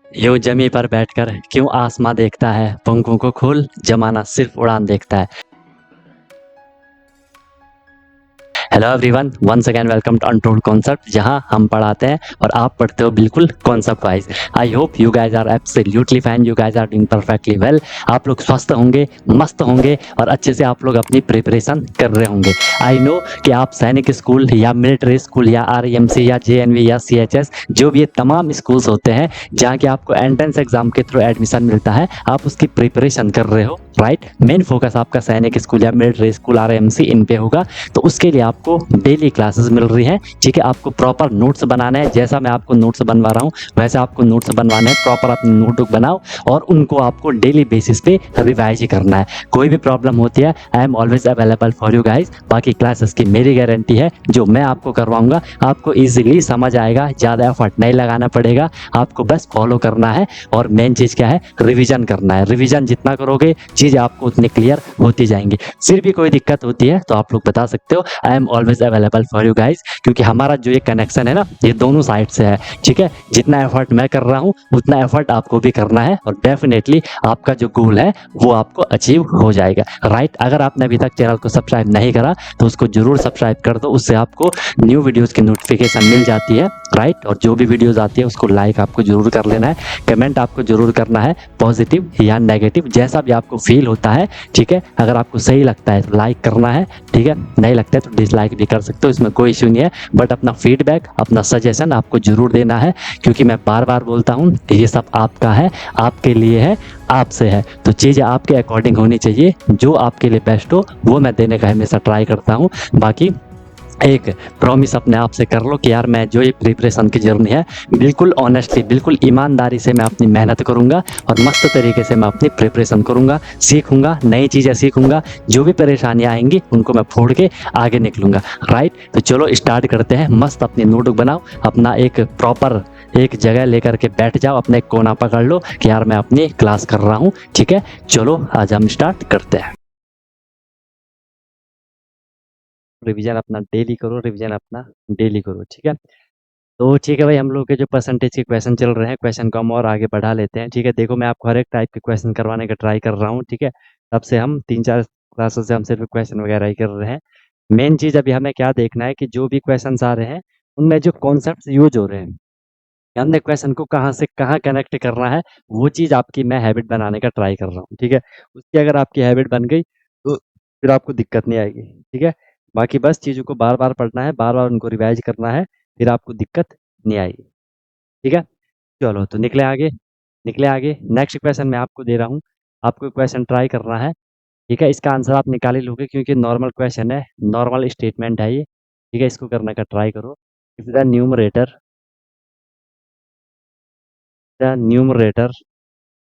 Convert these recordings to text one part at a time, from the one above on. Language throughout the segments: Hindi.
यूं जमी पर बैठकर क्यों आसमां देखता है, पंखों को खोल जमाना सिर्फ उड़ान देखता है। Hello everyone, once again welcome to untold concept, जहां हम पढ़ाते हैं और आप पढ़ते हो बिल्कुल concept wise. I hope you guys are absolutely fine, you guys are doing perfectly well. आप लोग स्वस्थ होंगे, मस्त होंगे और अच्छे से आप लोग अपनी प्रिपरेशन कर रहे होंगे। आई नो कि आप सैनिक स्कूल या मिलिट्री स्कूल या आरईएमसी या जेएनवी या सीएचएस, जो भी ये तमाम स्कूल्स होते हैं जहाँ के आपको एंट्रेंस एग्जाम के थ्रू एडमिशन मिलता है, आप उसकी प्रिपरेशन कर रहे हो, राइट। मेन फोकस आपका सैनिक स्कूल या मिलिट्री स्कूल आरईएमसी इन पे होगा। तो उसके लिए आपको डेली क्लासेस मिल रही हैं, ठीक है। आपको प्रॉपर नोट्स बनाना है, जैसा मैं आपको नोट्स बनवा रहा हूँ वैसे आपको नोट्स बनवाने हैं। प्रॉपर अपनी नोटबुक बनाओ और उनको आपको डेली बेसिस पे रिवाइज ही करना है। कोई भी प्रॉब्लम होती है, I am always available for you guys. बाकी क्लासेस की मेरी गारंटी है, जो मैं आपको करवाऊंगा आपको ईजिली समझ आएगा, ज़्यादा एफर्ट नहीं लगाना पड़ेगा, आपको बस फॉलो करना है। और मेन चीज़ क्या है, रिविजन करना है। रिविजन जितना करोगे चीज़ें आपको उतनी क्लियर होती जाएंगी। फिर भी कोई दिक्कत होती है तो आप लोग बता सकते हो, I am always available for you guys. क्योंकि हमारा जो ये कनेक्शन है ना, ये दोनों साइड से है, ठीक है। जितना एफर्ट मैं कर रहा हूँ उतना एफर्ट आपको भी करना है और डेफिनेटली आपका जो गोल है वो आपको अचीव हो जाएगा, राइट। अगर आपने अभी तक चैनल को सब्सक्राइब नहीं करा तो उसको जरूर सब्सक्राइब कर दो, उससे आपको न्यू वीडियोस की नोटिफिकेशन मिल जाती है, राइट। और जो भी वीडियोस आती है उसको लाइक आपको जरूर कर लेना है, कमेंट आपको जरूर करना है, पॉजिटिव या नेगेटिव जैसा भी आपको फील होता है, ठीक है। अगर आपको सही लगता है तो लाइक करना है, ठीक है। नहीं लगता है तो डिसलाइक भी कर सकते हो, इसमें कोई इश्यू नहीं है। बट अपना फीडबैक, अपना सजेशन आपको जरूर देना है, क्योंकि मैं बार बार बोलता हूँ ये सब आपका है, आपके लिए है, आपसे है। तो चीज़ें आपके अकॉर्डिंग होनी चाहिए, जो आपके लिए बेस्ट हो वो मैं देने का हमेशा ट्राई करता हूँ। बाकी एक प्रॉमिस अपने आप से कर लो कि यार मैं जो ये प्रिपरेशन की जर्नी है बिल्कुल ऑनेस्टली, बिल्कुल ईमानदारी से मैं अपनी मेहनत करूंगा और मस्त तरीके से मैं अपनी प्रिपरेशन करूंगा, सीखूंगा, नई चीज़ें सीखूंगा। जो भी परेशानियां आएंगी उनको मैं फोड़ के आगे निकलूंगा, राइट। तो चलो स्टार्ट करते हैं। मस्त अपनी नोटबुक बनाओ, अपना एक प्रॉपर एक जगह लेकर के बैठ जाओ, अपने एक कोना पकड़ लो कि यार मैं अपनी क्लास कर रहा हूँ, ठीक है। चलो आज हम स्टार्ट करते हैं। रिवीजन अपना डेली करो, रिवीजन अपना डेली करो, ठीक है। तो ठीक है भाई, हम लोग के जो परसेंटेज के क्वेश्चन चल रहे हैं, क्वेश्चन को हम और आगे बढ़ा लेते हैं, ठीक है। देखो मैं आपको हर एक टाइप के क्वेश्चन करवाने का ट्राई कर रहा हूँ, ठीक है। तब से हम 3-4 क्लासेस से हम सिर्फ क्वेश्चन वगैरह ही कर रहे हैं। मेन चीज़ अभी हमें क्या देखना है कि जो भी क्वेश्चन आ रहे हैं उनमें जो कॉन्सेप्ट यूज हो रहे हैं, हमने क्वेश्चन को कहाँ से कहाँ कनेक्ट करना है, वो चीज़ आपकी मैं हैबिट बनाने का ट्राई कर रहा हूँ, ठीक है। उसकी अगर आपकी हैबिट बन गई तो फिर आपको दिक्कत नहीं आएगी, ठीक है। बाकी बस चीज़ों को बार बार पढ़ना है, बार बार उनको रिवाइज करना है, फिर आपको दिक्कत नहीं आएगी, ठीक है। चलो तो निकले आगे, निकले आगे। नेक्स्ट क्वेश्चन मैं आपको दे रहा हूँ, आपको क्वेश्चन ट्राई करना है, ठीक है। इसका आंसर आप निकाल ही लोगे क्योंकि नॉर्मल क्वेश्चन है, नॉर्मल स्टेटमेंट है ये, ठीक है। इसको करने का ट्राई करो। If the numerator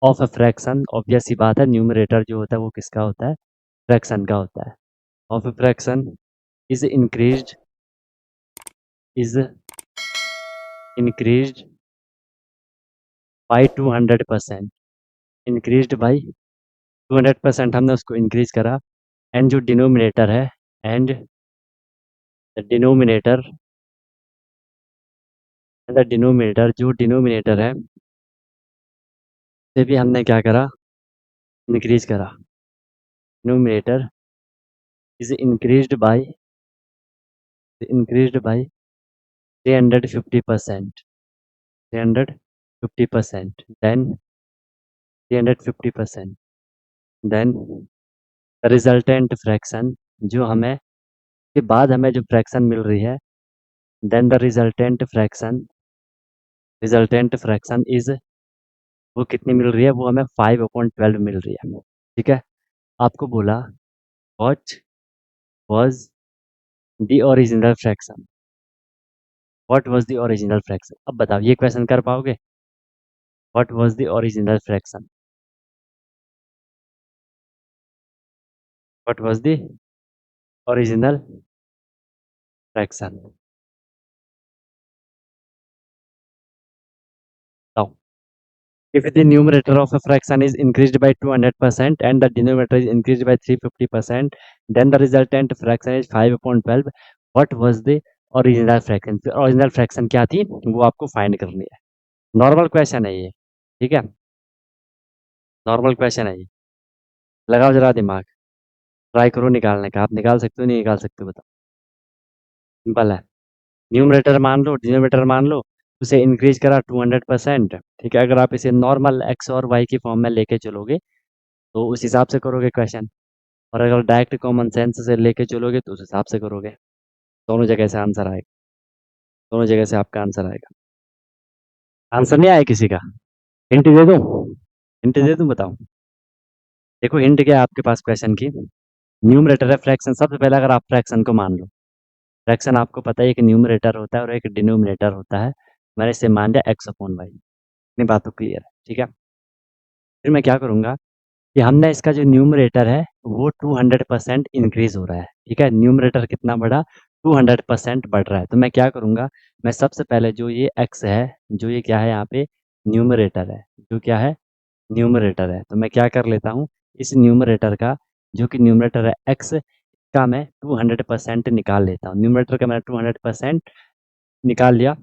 of a fraction, obvious सी बात है, न्यूमरेटर जो होता है वो किसका होता है, फ्रैक्शन का होता है। Of a fraction is is increased by 200%, increased by 200% हमने उसको इंक्रीज करा। एंड जो डिनोमिनेटर है, and the denominator the denominator जो डिनोमिनेटर है से भी हमने क्या करा, इंक्रीज करा। Denominator is increased by 350%, 350%, then 350%, then resultant fraction, जो हमें के बाद हमें जो फ्रैक्शन मिल रही है, then the resultant fraction is, वो कितनी मिल रही है, वो हमें 5/12 मिल रही है, ठीक है। आपको बोला what was the original fraction, what was the original fraction. अब बताओ ये क्वेश्चन कर पाओगे, what was the original fraction, what was the original fraction. If the numerator of a fraction is increased by 200% and the denominator is increased by 350%, then the resultant fraction is 5/12. What was the original fraction? Original fraction क्या थी वो आपको फाइंड करनी है। नॉर्मल क्वेश्चन है ये, ठीक है, नॉर्मल क्वेश्चन है ये। लगाओ जरा दिमाग, ट्राई करो निकालने का। आप निकाल सकते हो नहीं निकाल सकते हो बताओ। सिंपल है। न्यूमरेटर मान लो, डिनोमिनेटर मान लो, उसे इंक्रीज करा 200%। ठीक है, अगर आप इसे नॉर्मल एक्स और वाई की फॉर्म में लेके चलोगे तो उस हिसाब से करोगे क्वेश्चन, और अगर डायरेक्ट कॉमन सेंस से लेके चलोगे तो उस हिसाब से करोगे। दोनों जगह से आंसर आएगा, दोनों जगह से आपका आंसर आएगा। आंसर नहीं आया किसी का? हिंट दे दूं? हिंट दे दूं, बताओ। देखो हिंट क्या है आपके पास क्वेश्चन की। न्यूमरेटर है फ्रैक्शन, सबसे पहले अगर आप फ्रैक्शन को मान लो, फ्रैक्शन आपको पता है एक न्यूमरेटर होता है और एक डिनोमिनेटर होता है। मैंने इसे मान लिया एक्स अपॉन वाई। इतनी बात तो क्लियर है, ठीक है। फिर मैं क्या करूंगा कि हमने इसका जो न्यूमरेटर है वो 200% इंक्रीज हो रहा है। ठीक है, न्यूमरेटर कितना बढ़ा? 200% बढ़ रहा है। तो मैं क्या करूंगा, मैं सबसे पहले जो ये एक्स है, जो ये क्या है यहाँ पे न्यूमरेटर है, जो क्या है न्यूमरेटर है, तो मैं क्या कर लेता हूँ, इस न्यूमरेटर का, जो कि न्यूमरेटर है एक्स, का मैं 200% निकाल लेता हूँ। न्यूमरेटर का मैंने 200% निकाल लिया,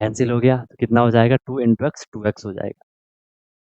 कैंसिल हो गया, तो कितना हो जाएगा? 2 × x 2x हो जाएगा।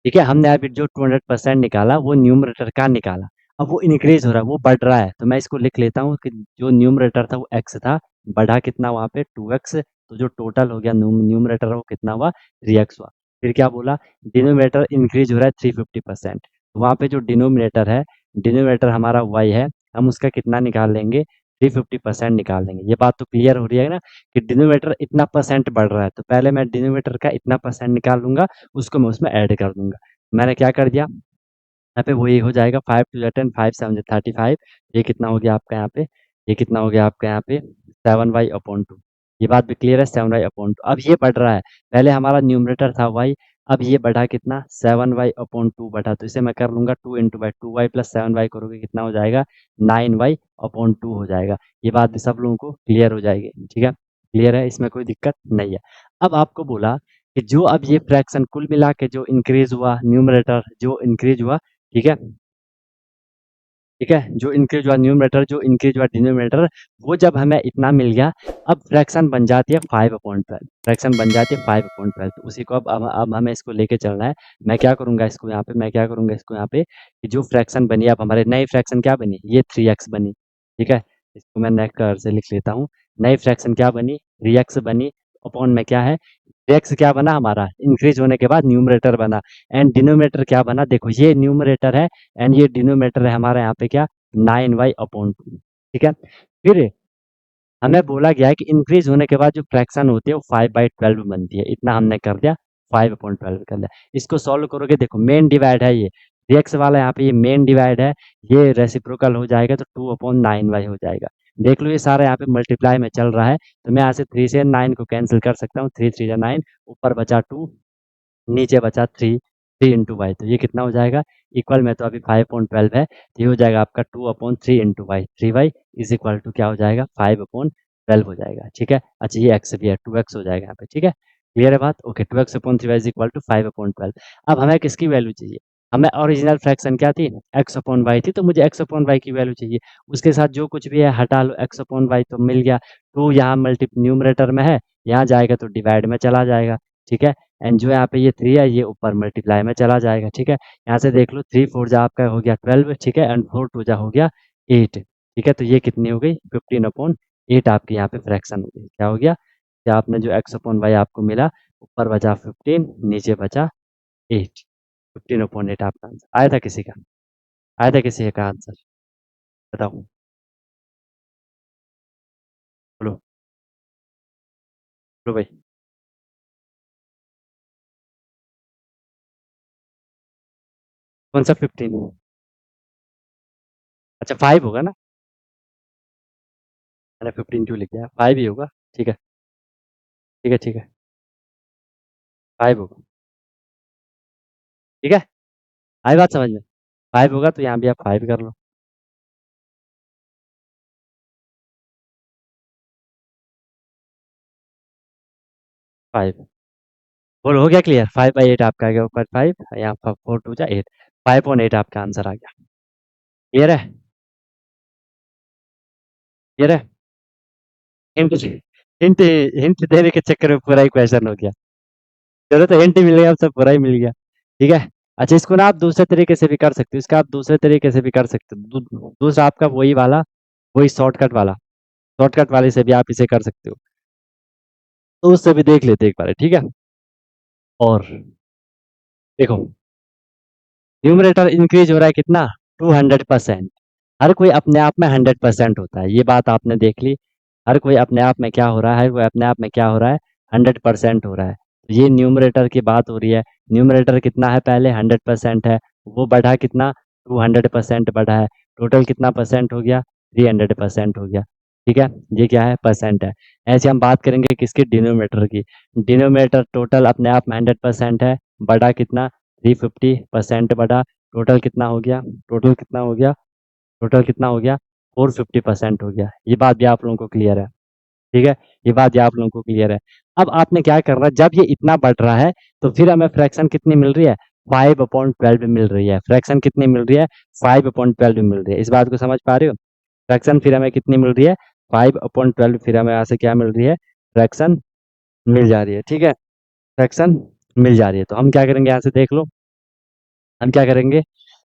ठीक है, हमने अभी जो 200% निकाला वो न्यूमरेटर का निकाला। अब वो इंक्रीज हो रहा है, वो बढ़ रहा है, तो मैं इसको लिख लेता हूँ कि जो न्यूमरेटर था वो एक्स था, बढ़ा कितना वहाँ पे 2x, तो जो टोटल हो गया न्यूमरेटर वो कितना हुआ? 3x हुआ। फिर क्या बोला? डिनोमिनेटर इंक्रीज हो रहा है 350%। वहाँ पे जो डिनोमिनेटर हमारा y है, हम उसका कितना निकाल लेंगे? 350% निकाल लेंगे। ये बात तो क्लियर हो रही है ना कि डिनोमिनेटर इतना परसेंट बढ़ रहा है, तो पहले मैं डिनोमिनेटर का इतना परसेंट निकाल लूंगा, उसको मैं उसमें ऐड कर दूंगा। मैंने क्या कर दिया, यहाँ पे वही हो जाएगा 5 × 10 5 7 35। ये कितना हो गया आपका यहाँ पे? ये कितना हो गया आपका यहाँ पे? 7y/2। ये बात भी क्लियर है, 7y/2। अब ये बढ़ रहा है, पहले हमारा न्यूमरेटर था y, अब ये बढ़ा कितना? 7y/2 बढ़ा, तो इसे मैं कर लूंगा 2 × 2y + 7y करोगे कितना हो जाएगा? 9y/2 हो जाएगा। ये बात भी सब लोगों को क्लियर हो जाएगी, ठीक है, क्लियर है, इसमें कोई दिक्कत नहीं है। अब आपको बोला कि जो अब ये फ्रैक्शन कुल मिला के जो इंक्रीज हुआ, न्यूमरेटर जो इंक्रीज हुआ, ठीक है, ठीक है, जो इंक्रीज हुआ न्यूमरेटर, जो इंक्रीज हुआ डिनोमिनेटर, वो जब हमें इतना मिल गया, अब फ्रैक्शन बन जाती है 5/12। फ्रैक्शन बन जाती है 5/12, तो उसी को अब हमें इसको लेके चलना है। मैं क्या करूंगा इसको यहाँ पे, मैं क्या करूंगा इसको यहाँ पे कि जो फ्रैक्शन बनी, अब हमारे नई फ्रैक्शन क्या बनी? ये 3x बनी। ठीक है, इसको मैं नेक्स्ट कलर से लिख लेता हूँ। नई फ्रैक्शन क्या बनी? 3x बनी। अपॉन में क्या है? 3x क्या बना हमारा? इंक्रीज होने के बाद न्यूमरेटर बना। एंड डिनोमिनेटर क्या बना? देखो ये न्यूमरेटर है एंड ये डिनोमिनेटर है हमारा यहाँ पे क्या? 9y/2। ठीक है, फिर हमें बोला गया है कि इंक्रीज होने के बाद जो फ्रैक्शन होती है वो 5/12 बनती है। इतना हमने कर दिया, 5/12 कर दिया। इसको सॉल्व करोगे, देखो मेन डिवाइड है ये, एक्स वाला यहाँ पे ये मेन डिवाइड है, ये रेसिप्रोकल हो जाएगा तो 2/9y हो जाएगा। देख लो ये सारा यहाँ पे मल्टीप्लाई में चल रहा है, तो मैं यहाँ से 3 से 9 को कैंसिल कर सकता हूँ। 3 3 9, ऊपर बचा 2, नीचे बचा 3, 3 × y, तो ये कितना हो जाएगा? इक्वल में तो अभी 5/12 है, तो ये हो जाएगा आपका 2/3 × y। 3y is equal to क्या हो जाएगा? 5/12 हो जाएगा। ठीक है, अच्छा ये एक्स भी है, 2x हो जाएगा यहाँ पे। ठीक है, क्लियर है बात? Okay, 2x/3y is equal to 5/12। अब हमें किसकी वैल्यू चाहिए? हमें ओरिजिनल फ्रैक्शन क्या थी? x/y थी, तो मुझे x/y की वैल्यू चाहिए। उसके साथ जो कुछ भी है हटा लो, x/y तो मिल गया। 2 यहाँ मल्टी न्यूमरेटर में है, यहाँ जाएगा तो डिवाइड में चला जाएगा। ठीक है, एंड जो यहाँ पे ये 3 है ये ऊपर मल्टीप्लाई में चला जाएगा। ठीक है, यहाँ से देख लो 3 4 जा आपका हो गया 12। ठीक है, एंड 4 2 जा हो गया 8। ठीक है, तो ये कितनी हो गई? 15/8 आपकी यहाँ पे फ्रैक्शन हो गई। क्या हो गया? क्या आपने जो x/y आपको मिला, ऊपर बचा 15, नीचे बचा 8। 15/8 आपका आंसर आया था किसी का? आया था किसी का आंसर? बताओ, बोलो, बोलो भाई। कौन सा 15? अच्छा 5 होगा ना? मैंने 15 क्यों लिख दिया? 5 ही होगा। ठीक है, ठीक है, ठीक है, 5 होगा। ठीक है, आई बात समझ में? 5 होगा तो यहाँ भी आप 5 कर लो। 5 बोलो, हो गया क्लियर? 5/8 आपका आ गया ऊपर 5, यहाँ 4 2 जा 8, 5/8 आपका आंसर आ गया। क्लियर है? क्लियर है? हिंट हिंट हिंट देने के चक्कर में पूरा ही क्वेश्चन हो गया। चलो तो हिंट मिल गया, अब सब पूरा ही मिल गया। ठीक है। अच्छा, इसको ना आप दूसरे तरीके से भी कर सकते हो, इसका आप दूसरे तरीके से भी कर सकते हो। दूसरा आपका वही वाला, वही शॉर्टकट वाला, शॉर्टकट वाले से भी आप इसे कर सकते हो। तो उससे भी देख लेते हैं एक बार, ठीक है। और देखो, न्यूमरेटर इंक्रीज हो रहा है कितना, 200%। हर कोई अपने आप में 100% होता है, ये बात आपने देख ली। हर कोई अपने आप में क्या हो रहा है, हर कोई अपने आप में क्या हो रहा है, 100% हो रहा है। तो ये न्यूमरेटर की बात हो रही है। न्यूमरेटर कितना है, पहले 100% है, वो बढ़ा कितना, 200% बढ़ा है। टोटल कितना परसेंट हो गया, 300% हो गया। ठीक है, ये क्या है, परसेंट है। ऐसे हम बात करेंगे किसकी, डिनोमिनेटर की। डिनोमिनेटर टोटल अपने आप में 100% है, बढ़ा कितना, 350% बढ़ा। टोटल कितना हो गया, टोटल कितना हो गया, टोटल कितना हो गया, 450% हो गया। ये बात भी आप लोगों को क्लियर है, ठीक है। ये बात भी आप लोगों को क्लियर है। अब आपने क्या करना है, जब ये इतना बढ़ रहा है तो फिर हमें फ्रैक्शन कितनी मिल रही है, 5/12 मिल रही है। फ्रैक्शन कितनी मिल रही है, 5/12 मिल रही है। इस बात को समझ पा रहे हो। फ्रैक्शन फिर हमें कितनी मिल रही है, 5/12। फिर हमें यहाँ से क्या मिल रही है, फ्रैक्शन मिल जा रही है, ठीक है। फ्रैक्शन मिल जा रही है। तो हम क्या करेंगे, यहाँ से देख लो, हम क्या करेंगे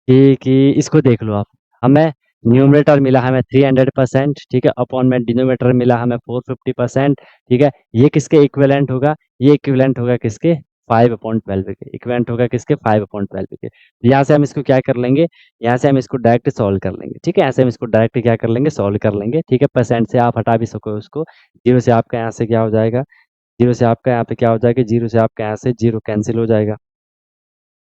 कि इसको देख लो आप। हमें न्यूमरेटर मिला हमें 300%, ठीक है, अपॉन में डिनोमिनेटर मिला हमें 450%, ठीक है। ये किसके इक्विवेलेंट होगा, ये इक्विवेलेंट होगा किसके, 5/12 के इक्विवेलेंट होगा, किसके, 5/12 के। तो यहाँ से हम इसको क्या कर लेंगे, यहाँ से हम इसको डायरेक्ट सॉल्व कर लेंगे, ठीक है। यहाँ से हम इसको डायरेक्ट क्या कर लेंगे, सॉल्व कर लेंगे, ठीक है। परसेंट से आप हटा भी सको उसको, जीरो से आपका यहाँ से क्या हो जाएगा, जीरो से आपका यहाँ पे क्या हो जाएगा, जीरो से आपका यहाँ से जीरो कैंसिल हो जाएगा,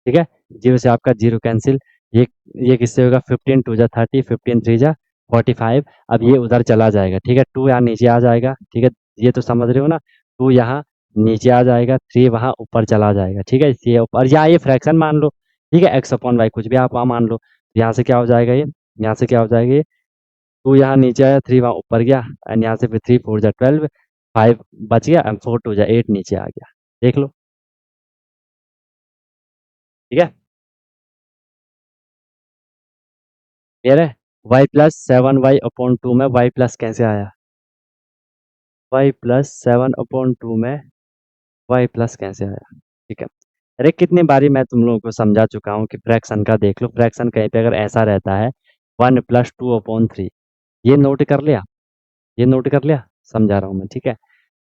ठीक है। जीरो से आपका जीरो कैंसिल। ये ये किससे होगा, 15 2 जा 30, 15 3 जा 45। अब ये उधर चला जाएगा, ठीक है। टू यहाँ नीचे आ जाएगा, ठीक है। ये तो समझ रहे हो ना, टू यहाँ नीचे आ जाएगा, थ्री वहाँ ऊपर चला जाएगा, ठीक है। ये ऊपर, यहाँ ये फ्रैक्शन मान लो, ठीक है, x/y कुछ भी आप वहाँ मान लो। यहाँ से क्या हो जाएगा, ये यहाँ से क्या हो जाएगा, ये टू यहाँ नीचे आया, थ्री वहाँ ऊपर गया, एंड यहाँ से फिर 3 4 जा 12, 5 बच गया, एंड 4 2 जा 8 नीचे आ गया। देख लो, ठीक है। क्लियर है। y+7y/2 में y प्लस कैसे आया, y+7/2 में y प्लस कैसे आया, ठीक है। अरे कितनी बारी मैं तुम लोगों को समझा चुका हूँ कि फ्रैक्शन का देख लो। फ्रैक्शन कहीं पे अगर ऐसा रहता है, 1+2/3, ये नोट कर लिया, ये नोट कर लिया, समझा रहा हूँ मैं, ठीक है।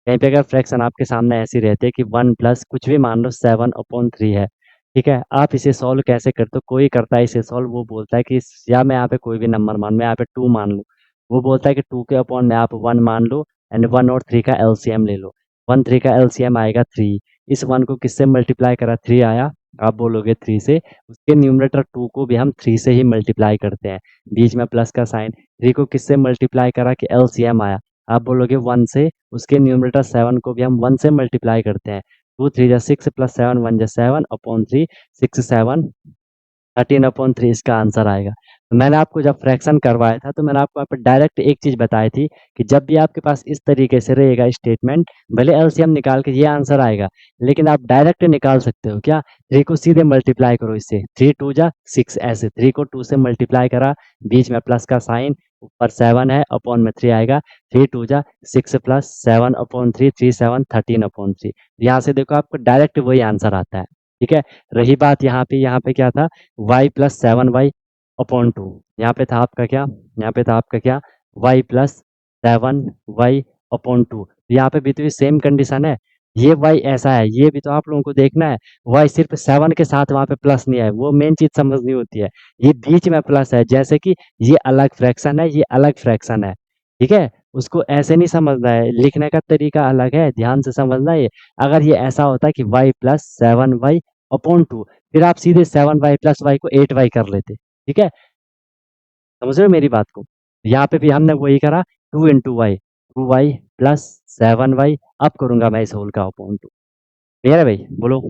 कहीं पे अगर फ्रैक्शन आपके सामने ऐसी रहती है कि 1 प्लस कुछ भी मान लो 7/3 है, ठीक है। आप इसे सॉल्व कैसे करते हो, कोई करता है इसे सॉल्व, वो बोलता है कि या मैं यहाँ पे कोई भी नंबर मान, मैं यहाँ पे 2 मान लूँ, वो बोलता है कि 2 के अपॉन में आप 1 मान लो, एंड 1 और 3 का एलसीएम ले लो। 1 3 का एलसीएम आएगा 3। इस 1 को किससे मल्टीप्लाई करा, 3 आया, आप बोलोगे 3 से। उसके न्यूमरेटर 2 को भी हम 3 से ही मल्टीप्लाई करते हैं, बीच में प्लस का साइन। 3 को किससे मल्टीप्लाई करा कि एलसीएम आया, आप बोलोगे 1 से। उसके न्यूमरेटर 7 को भी हम 1 से मल्टीप्लाई करते हैं, 2 3 जा 6 प्लस 7 1 जा 7 अपॉन 3, 6 7 13/3 इसका आंसर आएगा। तो मैंने आपको जब फ्रैक्शन करवाया था तो मैंने आपको यहाँ पे डायरेक्ट एक चीज़ बताई थी कि जब भी आपके पास इस तरीके से रहेगा स्टेटमेंट, भले एलसीएम निकाल के ये आंसर आएगा, लेकिन आप डायरेक्ट निकाल सकते हो क्या, 3 को सीधे मल्टीप्लाई करो इससे, 3 2 जा 6, ऐसे 3 को 2 से मल्टीप्लाई करा, बीच में प्लस का साइन, ऊपर 7 है, अपॉन में 3 आएगा, 3 2 जा 6 प्लस 7/3, 3 7 13/3। यहाँ से देखो आपको डायरेक्ट वही आंसर आता है, ठीक है। रही बात यहाँ पे क्या था, y+7y/2, यहाँ पे था आपका क्या, यहाँ पे था आपका क्या, y+7y/2। यहाँ पे भी तो ये सेम कंडीशन है, ये y ऐसा है, ये भी तो आप लोगों को देखना है। y सिर्फ 7 के साथ वहाँ पे प्लस नहीं है, वो मेन चीज समझनी होती है। ये बीच में प्लस है, जैसे कि ये अलग फ्रैक्शन है, ये अलग फ्रैक्शन है, ठीक है। उसको ऐसे नहीं समझना है, लिखने का तरीका अलग है, ध्यान से समझना है ये। अगर ये ऐसा होता कि y+7y/2, फिर आप सीधे 7y+y को 8y कर लेते, ठीक है। समझ रहे हो मेरी बात को। यहाँ पे भी हमने वही करा, 2 × y, 2y+7y। अब करूंगा मैं इस होल का अपॉन 2। क्लियर है भाई, बोलो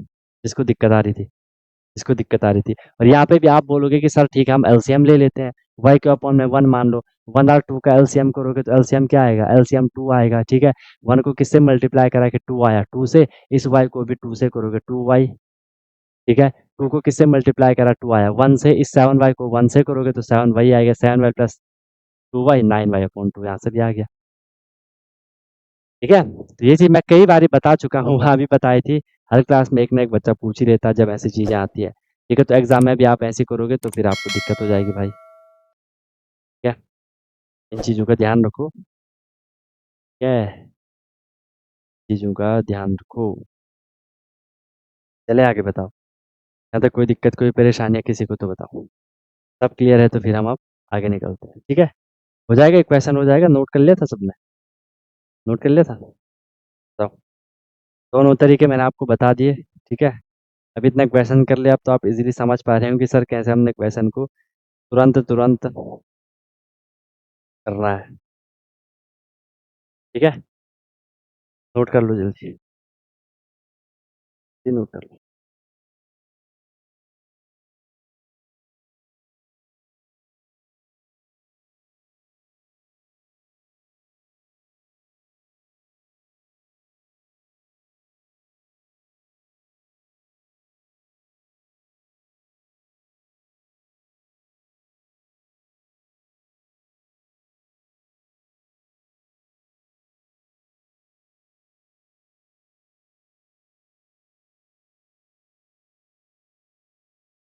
जिसको दिक्कत आ रही थी, जिसको दिक्कत आ रही थी। और यहाँ पे भी आप बोलोगे कि सर ठीक है, हम एलसीएम ले लेते हैं, y के अपॉन में 1 मान लो, 1 और 2 का एलसीएम करोगे तो एलसीएम क्या आएगा, एलसीएम 2 आएगा, ठीक है। 1 को किससे मल्टीप्लाई करा कि 2 आया, 2 से। इस y को भी 2 से करोगे, 2y, ठीक है। 2 को किससे मल्टीप्लाई करा, 2 आया, 1 से। इस 7y को 1 से करोगे तो 7y आएगा, 7y+2y 9y/2, यहाँ से भी आ गया, ठीक है। तो ये चीज मैं कई बारी बता चुका हूँ, वहां भी बताई थी। हर क्लास में एक ना एक बच्चा पूछ ही लेता है जब ऐसी चीज़ें आती है। ठीक है, तो एग्ज़ाम में भी आप ऐसे करोगे तो फिर आपको दिक्कत हो जाएगी भाई। क्या, इन चीज़ों का ध्यान रखो। क्या है, चीज़ों का ध्यान रखो। चले आगे बताओ। यहाँ तक कोई दिक्कत कोई परेशानी है किसी को तो बताओ। सब क्लियर है तो फिर हम अब आगे निकलते हैं। ठीक है, हो जाएगा, एक क्वेश्चन हो जाएगा। नोट कर लिया था सबने? नोट कर लिया था? बताओ। दोनों तरीके मैंने आपको बता दिए। ठीक है, अब इतना क्वेश्चन कर लिया, अब तो आप इजीली समझ पा रहे हो कि सर कैसे हमने क्वेश्चन को तुरंत तुरंत करना है। ठीक है, नोट कर लो जल्दी, जी नोट कर लो।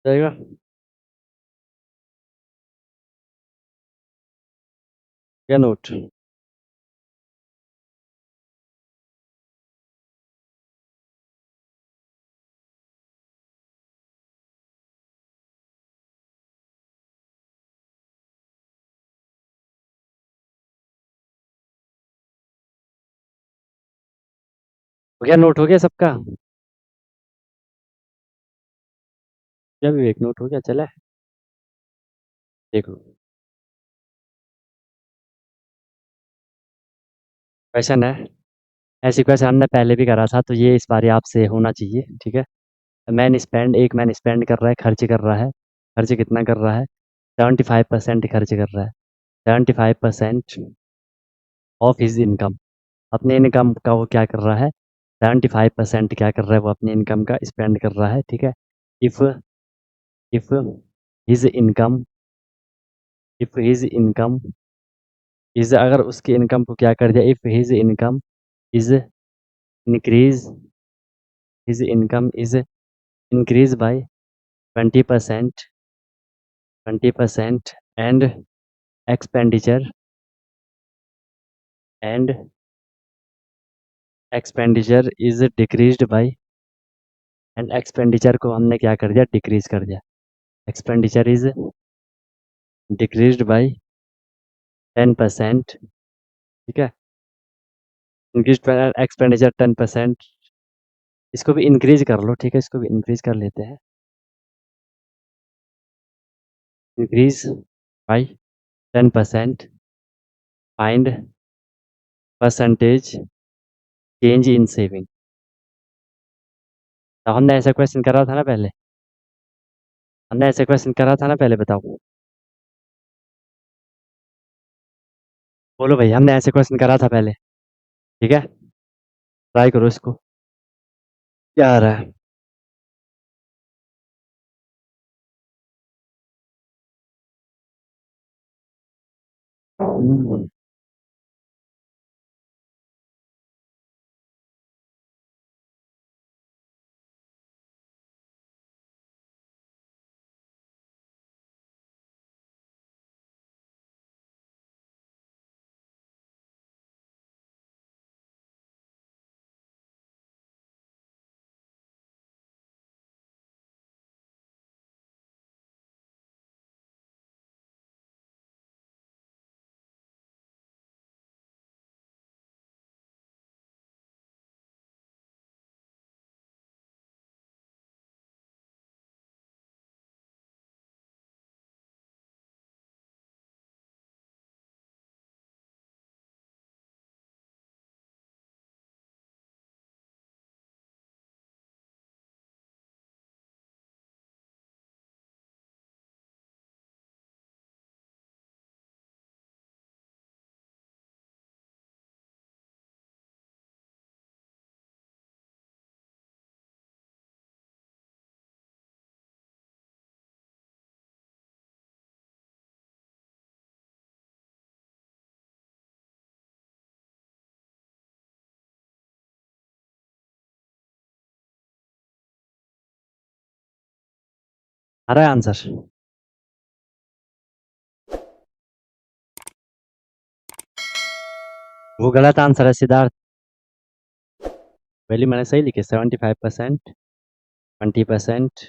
जाएगा, क्या नोट? हो गया, नोट हो गया सबका? क्या विवेक, नोट हो गया? चले देख लो। क्वेश्चन है, ऐसी क्वेश्चन हमने पहले भी करा था तो ये इस बार आपसे होना चाहिए। ठीक है, मैन स्पेंड कर रहा है, खर्च कर रहा है। खर्च कितना कर रहा है? 75% खर्च कर रहा है। 75% ऑफ हिज इनकम, अपने इनकम का वो क्या कर रहा है? 75% क्या कर रहा है वो अपने इनकम का स्पेंड कर रहा है। ठीक है, if if his income if his income is, अगर उसकी इनकम को क्या कर दिया, if his income is increase his income is increase by 20%, 20%, and expenditure and expenditure is decreased bye, and expenditure को हमने क्या कर दिया? डिक्रीज कर दिया। Expenditure is decreased bye 10%। ठीक है, इंक्रीज एक्सपेंडिचर 10%, इसको भी इंक्रीज कर लो। ठीक है, इसको भी इंक्रीज कर लेते हैं। Increase by 10%, find percentage change in saving. तो हमने ऐसा क्वेश्चन करा था ना पहले? हमने ऐसा क्वेश्चन करा था ना पहले, बताओ। बोलो भाई, हमने ऐसे क्वेश्चन करा था पहले? ठीक है, ट्राई करो इसको। क्या आ रहा है? हम्म, आ रहा है आंसर? वो गलत आंसर है सिद्धार्थ। वैल्यू मैंने सही लिखी, 75%, 20%,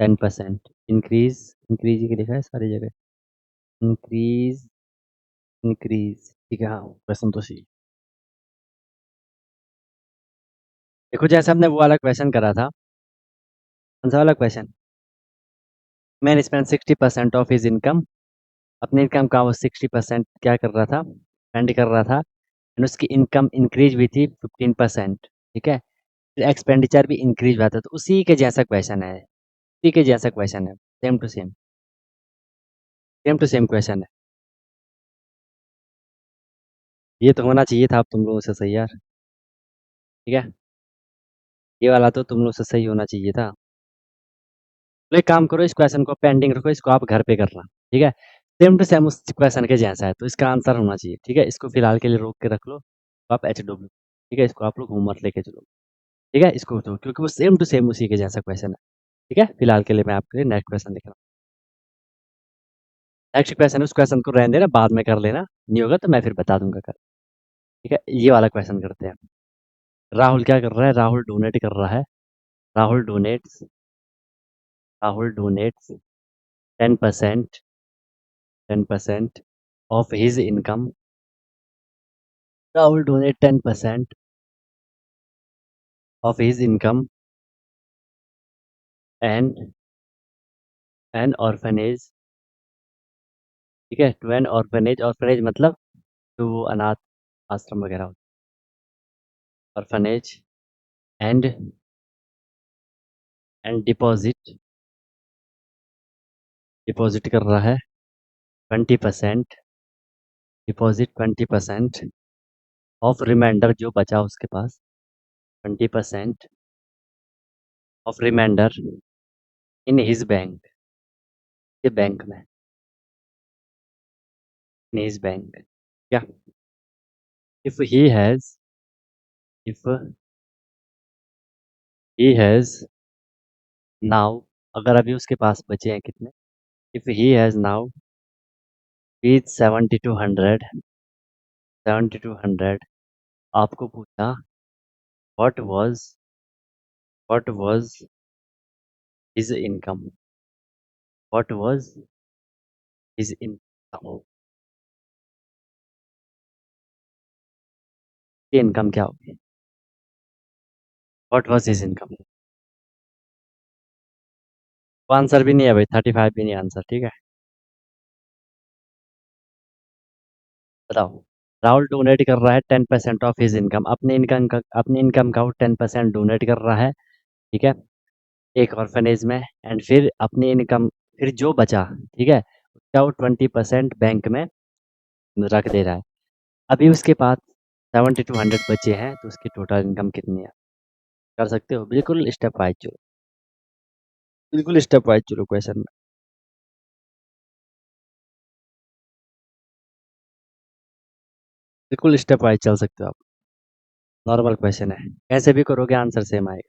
10%। इंक्रीज, इंक्रीज ही लिखा है सारी जगह। इंक्रीज, इंक्रीज, ठीक है, हाँ क्वेश्चन तो सही। देखो जैसे हमने वो वाला क्वेश्चन करा था, कौन सा वाला question, man spend 60% of his income, अपने इनकम का वो 60% क्या कर रहा था, स्पेंड कर रहा था, एंड उसकी इनकम इंक्रीज हुई थी 15%, ठीक है, फिर एक्सपेंडिचर भी इंक्रीज हुआ था, तो उसी के जैसा क्वेश्चन है, उसी के जैसा क्वेश्चन है, same to same, same to same question है। ये तो होना चाहिए था आप तुम लोगों से सही यार, ठीक है, ये वाला तो तुम लोग से सही होना चाहिए था। तो एक काम करो, इस क्वेश्चन को पेंडिंग रखो, इसको आप घर पे करना, ठीक है, सेम टू सेम उस क्वेश्चन के जैसा है, तो इसका आंसर होना चाहिए, ठीक है, इसको फिलहाल के लिए रोक के रख लो, तो आप HW, ठीक है, इसको आप लोग होमवर्क लेके चलो, ठीक है, इसको तो क्योंकि वो सेम टू सेम उसी के जैसा क्वेश्चन है, ठीक है, फिलहाल के लिए मैं आपके लिए नेक्स्ट क्वेश्चन लिख रहा हूँ। नेक्स्ट क्वेश्चन, उस क्वेश्चन को रहने देना, बाद में कर लेना, नहीं होगा तो मैं फिर बता दूंगा कर, ठीक है, ये वाला क्वेश्चन करते हैं। राहुल क्या कर रहा है, राहुल डोनेट कर रहा है, Rahul donates, Rahul donates 10%, 10% of his income, Rahul donate 10% of his income and an orphanage, ठीक है, टू एन ऑर्फनेज, ऑर्फनेज मतलब जो वो अनाथ आश्रम वगैरह होता है, orphanage, and and deposit, deposit कर रहा है 20%, डिपॉजिट 20% ऑफ रिमाइंडर, जो बचा उसके पास 20% of remainder in his bank, ये बैंक में, इन हिज बैंक, क्या, if he has, if he has now, अगर अभी उसके पास बचे हैं कितने, if he has now reach 7200, 7200, आपको पूछा what was his income, what was his income, ये इनकम क्या होगी, व्हाट वाज हिज इनकम, वो आंसर भी नहीं है भाई, 35 भी नहीं आंसर, ठीक है, बताओ। राहुल डोनेट कर रहा है 10% ऑफ हिज इनकम, अपने इनकम का वो 10% डोनेट कर रहा है, ठीक है, एक ऑर्फनेज में, एंड फिर अपनी इनकम, फिर जो बचा, ठीक है, उसका वो 20% बैंक में रख दे रहा है। अभी उसके पास 7200 बचे हैं, तो उसकी टोटल इनकम कितनी है, कर सकते हो, बिल्कुल स्टेप वाइज चलो, बिल्कुल स्टेप वाइज चलो क्वेश्चन में, बिल्कुल स्टेप वाइज चल सकते हो आप, नॉर्मल क्वेश्चन है, कैसे भी करोगे आंसर सेम आएगा।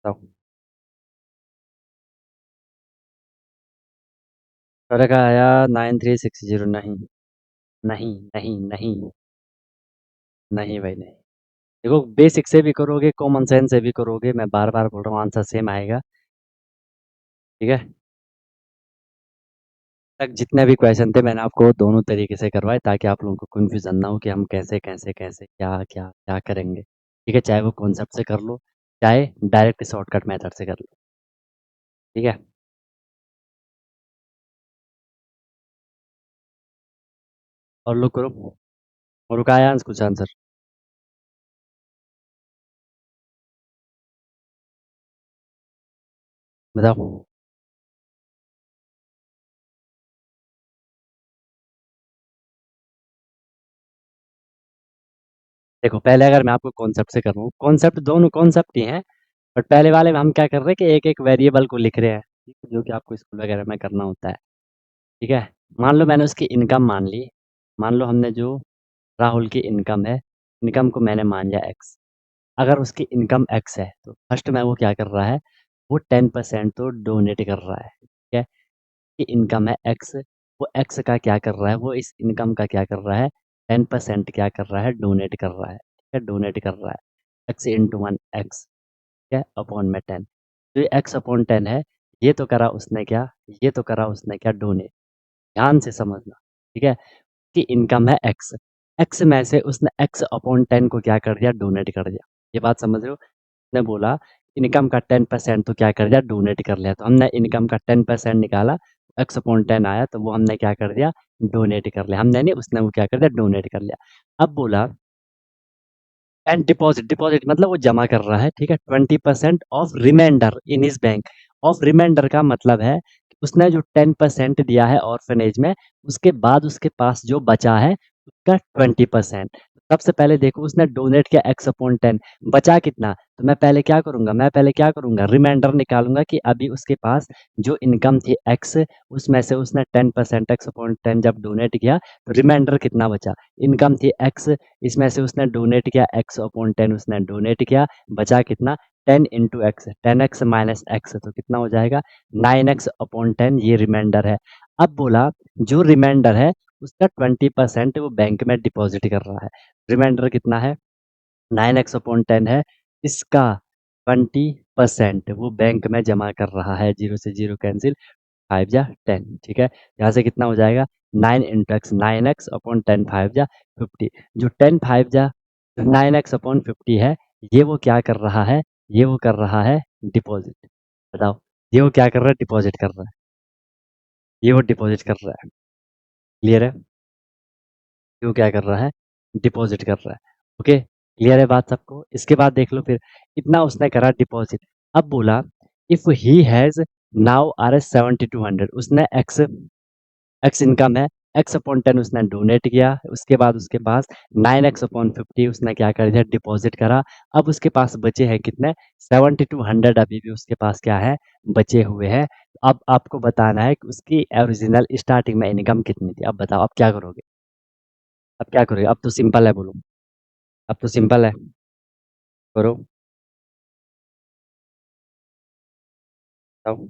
बताओ। सर का आया 9360, नहीं, नहीं नहीं नहीं, नहीं भाई नहीं, देखो बेसिक से भी करोगे, कॉमन सेंस से भी करोगे, मैं बार बार बोल रहा हूँ आंसर सेम आएगा, ठीक है, तक जितने भी क्वेश्चन थे मैंने आपको दोनों तरीके से करवाए, ताकि आप लोगों को कन्फ्यूजन ना हो कि हम कैसे कैसे कैसे क्या क्या क्या करेंगे, ठीक है, चाहे वो कॉन्सेप्ट से कर लो, चाहे डायरेक्ट शॉर्टकट मेथड से कर लो, ठीक है, और लोग करो, और का आया कुछ आंसर, बताओ। देखो पहले अगर मैं आपको कॉन्सेप्ट से करूँ, कॉन्सेप्ट दोनों कॉन्सेप्ट ही हैं, बट पहले वाले में हम क्या कर रहे हैं कि एक-एक वेरिएबल को लिख रहे हैं, ठीक है? जो कि आपको स्कूल वगैरह में करना होता है, ठीक है? मान लो मैंने उसकी इनकम मान ली, मान लो हमने जो राहुल की इनकम है, इनकम को मैंने मान लिया एक्स। अगर उसकी इनकम एक्स है, तो फर्स्ट में वो क्या कर रहा है, वो 10% तो डोनेट कर रहा है, ठीक है? कि इनकम है एक्स, वो एक्स का क्या कर रहा है, वो इस इनकम का क्या कर रहा है, 10% क्या कर रहा है, डोनेट कर रहा है, ठीक है? डोनेट कर रहा है, एक्स इंटू वन एक्स, ठीक है? अपॉन में 10। तो ये एक्स अपॉन 10 है, ये तो करा उसने क्या, ये तो करा उसने क्या, डोनेट। ध्यान से समझना, ठीक है? कि इनकम है एक्स, एक्स में से उसने एक्स अपॉन 10 को क्या कर दिया, डोनेट कर दिया। ये बात समझ रहे हो? उसने बोला इनकम का 10% तो क्या कर दिया, डोनेट कर लिया। तो हमने इनकम का 10% निकाला, एक्स अपॉन 10 आया, तो वो हमने क्या कर दिया, डोनेट कर लिया। हमने नहीं, उसने वो क्या कर दिया, डोनेट कर लिया। अब बोला एंड डिपॉजिट, डिपॉजिट मतलब वो जमा कर रहा है, ठीक है? 20% of remainder in his bank. Of remainder का मतलब है कि उसने जो 10% दिया है ऑर्फनेज में, उसके बाद उसके पास जो बचा है उसका 20%। सबसे पहले देखो उसने डोनेट किया एक्स अपॉन 10, बचा कितना, तो मैं पहले क्या करूंगा, मैं पहले क्या करूंगा, रिमाइंडर निकालूंगा कि अभी उसके पास जो इनकम थी एक्स, उसमें से उसने 10% एक्स अपॉन 10 जब डोनेट किया, तो रिमाइंडर कितना बचा, इनकम थी एक्स, इसमें से उसने डोनेट किया एक्स अपॉन 10, उसने डोनेट किया, बचा कितना, 10 into x, 10x minus x, तो कितना हो जाएगा, 9x अपॉन 10, ये रिमाइंडर है। अब बोला जो रिमाइंडर है उसका 20% वो बैंक में डिपॉजिट कर रहा है। रिमाइंडर कितना है, 9x अपॉन 10 है, इसका 20% वो बैंक में जमा कर रहा है, जीरो से जीरो कैंसिल, 5 जा 10, ठीक है? यहाँ से कितना हो जाएगा, 9 इंटू एक्स, 9x अपॉन 10, 5 जा 50। जो 10 5 जा 9x अपॉन 50 है, ये वो क्या कर रहा है, ये वो कर रहा है डिपॉजिट। बताओ, ये वो क्या कर रहा है, डिपॉजिट कर रहा है, ये वो डिपॉजिट कर रहा है। क्लियर है? ये वो क्या कर रहा है, डिपॉजिट कर रहा है। ओके, क्लियर है बात सबको? इसके बाद देख लो फिर, इतना उसने करा डिपॉजिट। अब बोला if he has now R S 7200, उसने एक्स, एक्स इनकम है, एक्स अपॉन 10 उसने डोनेट किया, उसके बाद उसके पास 9x अपॉन 50 उसने क्या कर दिया, डिपॉजिट करा। अब उसके पास बचे हैं कितने, 7200 अभी भी उसके पास क्या है, बचे हुए हैं। अब आपको बताना है कि उसकी ओरिजिनल स्टार्टिंग में इनकम कितनी थी। अब बताओ, अब क्या करोगे, अब क्या करोगे, अब तो सिंपल है, बोलो, अब तो सिंपल है, करो, बताओ,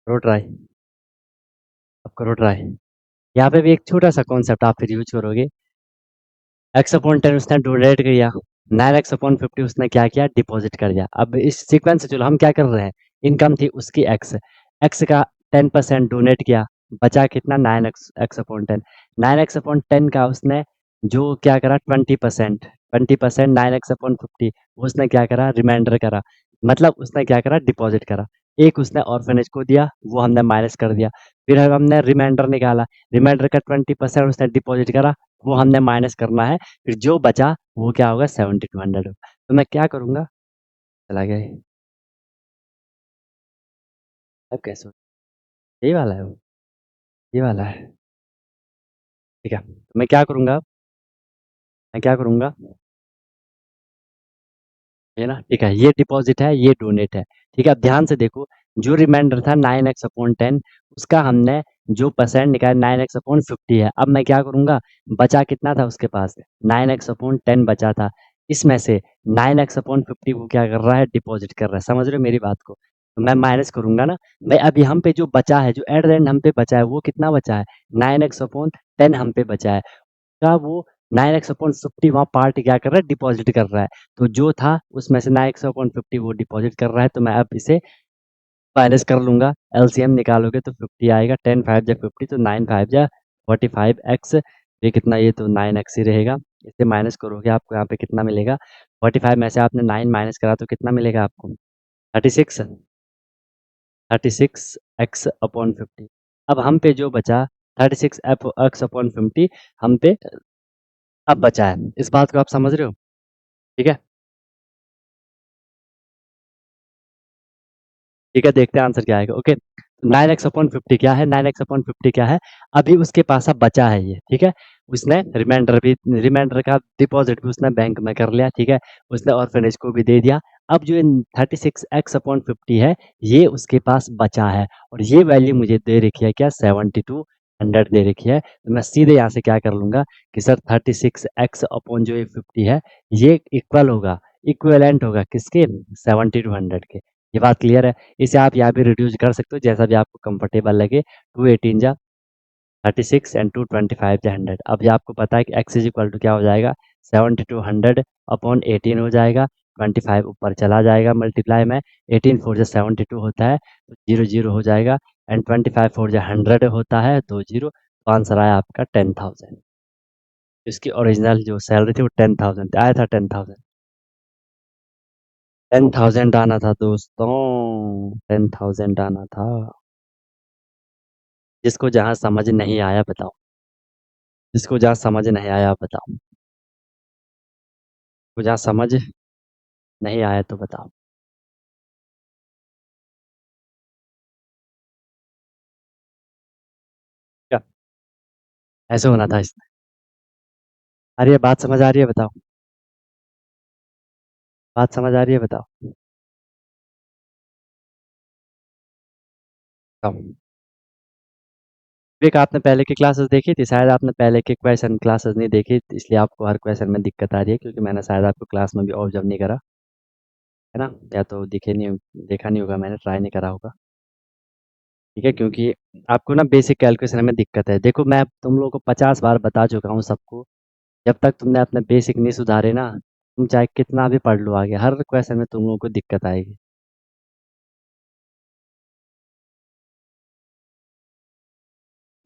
करो ट्राई, अब करो ट्राई। यहाँ पे भी एक छोटा सा कॉन्सेप्ट आप फिर यूज करोगे, एक्स अपॉन 10 उसने डोनेट किया, 9x अपॉन 50 उसने क्या किया, डिपॉजिट कर दिया। अब इस सीक्वेंस से चलो, हम क्या कर रहे हैं, इनकम थी उसकी एक्स, एक्स का 10% डोनेट किया, बचा कितना, 9x, x upon 10, 9x upon 10 का उसने जो क्या करा, 20%, 20% 9x अपॉन 50, उसने क्या करा, रिमाइंडर करा, मतलब उसने क्या करा, डिपॉजिट करा। एक उसने ऑर्फनेज को दिया, वो हमने माइनस कर दिया। फिर हमने रिमाइंडर निकाला, रिमाइंडर का 20% उसने डिपॉजिट करा, वो हमने माइनस करना है, फिर जो बचा वो क्या होगा, 7200 होगा। तो मैं क्या करूंगा, चला गया ये, अब कैसे, यही वाला है वो, ये वाला है, ठीक है? तो मैं क्या करूंगा, मैं क्या करूंगा, है ना, ठीक है? ये डिपॉजिट है, ये डोनेट है, ठीक है? अब ध्यान से देखो, जो रिमाइंडर था 9x अपॉन 10, उसका हमने जो परसेंट निकाला 9x अपॉन 50 है। अब मैं क्या करूंगा, बचा कितना था उसके पास, 9x अपॉन 10 बचा था, इसमें से 9x अपॉन 50 वो क्या कर रहा है, डिपॉजिट कर रहा है। समझ रहे हो मेरी बात को? तो मैं माइनस करूंगा ना भाई, अभी हम पे जो बचा है, जो एट द एंड हम पे बचा है, वो कितना बचा है, 9x अपॉन 10 हम पे बचा है, का वो 9x अपॉन 50 वहाँ पार्ट क्या कर रहा है, डिपॉजिट कर रहा है। तो जो था उसमें से 9x अपॉन 50 वो डिपॉजिट कर रहा है, तो मैं अब इसे माइनस कर लूंगा, एलसीएम निकालोगे तो 50 आएगा, 10 5 जा 50, तो 9 5 जा 45x, ये कितना, ये तो 9x ही रहेगा। इसे माइनस करोगे आपको यहाँ पे कितना मिलेगा, 45 में से आपने 9 माइनस करा तो कितना मिलेगा आपको, 36, 36x अपॉन 50। अब हम पे जो बचा 36 एफ एक्स अपॉन 50 हम पे अब बचा है। इस बात को आप समझ रहे हो? ठीक है, ठीक है, देखते हैं आंसर क्या आएगा। Okay, nine x upon fifty क्या है, नाइन एक्स अपॉन फिफ्टी क्या है, अभी उसके पास अब बचा है ये, ठीक है। उसने रिमाइंडर का डिपॉजिट भी उसने बैंक में कर लिया, ठीक है। उसने ऑर्फेनेज को भी दे दिया। अब जो 36x/50 है, ये उसके पास बचा है, और ये वैल्यू मुझे दे रखी है क्या, 7200 दे रखी है। तो मैं सीधे यहाँ से क्या कर लूंगा कि सर 36x अपॉन जो ये 50 है, ये इक्वल होगा, इक्विवेलेंट होगा किसके, 7200 के। ये बात क्लियर है। इसे आप यहाँ भी रिड्यूस कर सकते हो जैसा भी आपको कंफर्टेबल लगे। 218 जा 36 एंड 225 जा 100। अब ये आपको पता है कि x इज इक्वल टू क्या हो जाएगा, 7200 अपॉन 18 हो जाएगा। 25 ऊपर चला जाएगा मल्टीप्लाई में, 18 4 जा 72 होता है, तो 0 0 हो जाएगा। एंड 25 4 जा 100 होता है, 2 0। तो आंसर आया आपका 10,000। इसकी ओरिजिनल जो सैलरी थी वो 10,000 आया था, 10,000। 10,000 आना था दोस्तों, 10,000 आना था। जिसको जहाँ समझ नहीं आया बताओ, जिसको जहाँ समझ नहीं आया आप बताओ, को जहाँ समझ नहीं आया तो बताओ। क्या ऐसे होना था इसमें? अरे ये बात समझ आ रही है बताओ, बात समझ आ रही है बताओ, बताओ। एक आपने पहले की क्लासेस देखी थी, शायद आपने पहले के क्वेश्चन क्लासेस नहीं देखी, इसलिए आपको हर क्वेश्चन में दिक्कत आ रही है, क्योंकि मैंने शायद आपको क्लास में भी ऑब्जर्व नहीं करा, है ना। या तो दिखे नहीं, देखा नहीं होगा, मैंने ट्राई नहीं करा होगा, ठीक है। क्योंकि आपको ना बेसिक कैलकुलेशन में दिक्कत है। देखो मैं तुम लोगों को 50 बार बता चुका हूँ सबको, जब तक तुमने अपने बेसिक नहीं सुधारे ना, तुम चाहे कितना भी पढ़ लो आगे, हर क्वेश्चन में तुम लोगों को दिक्कत आएगी,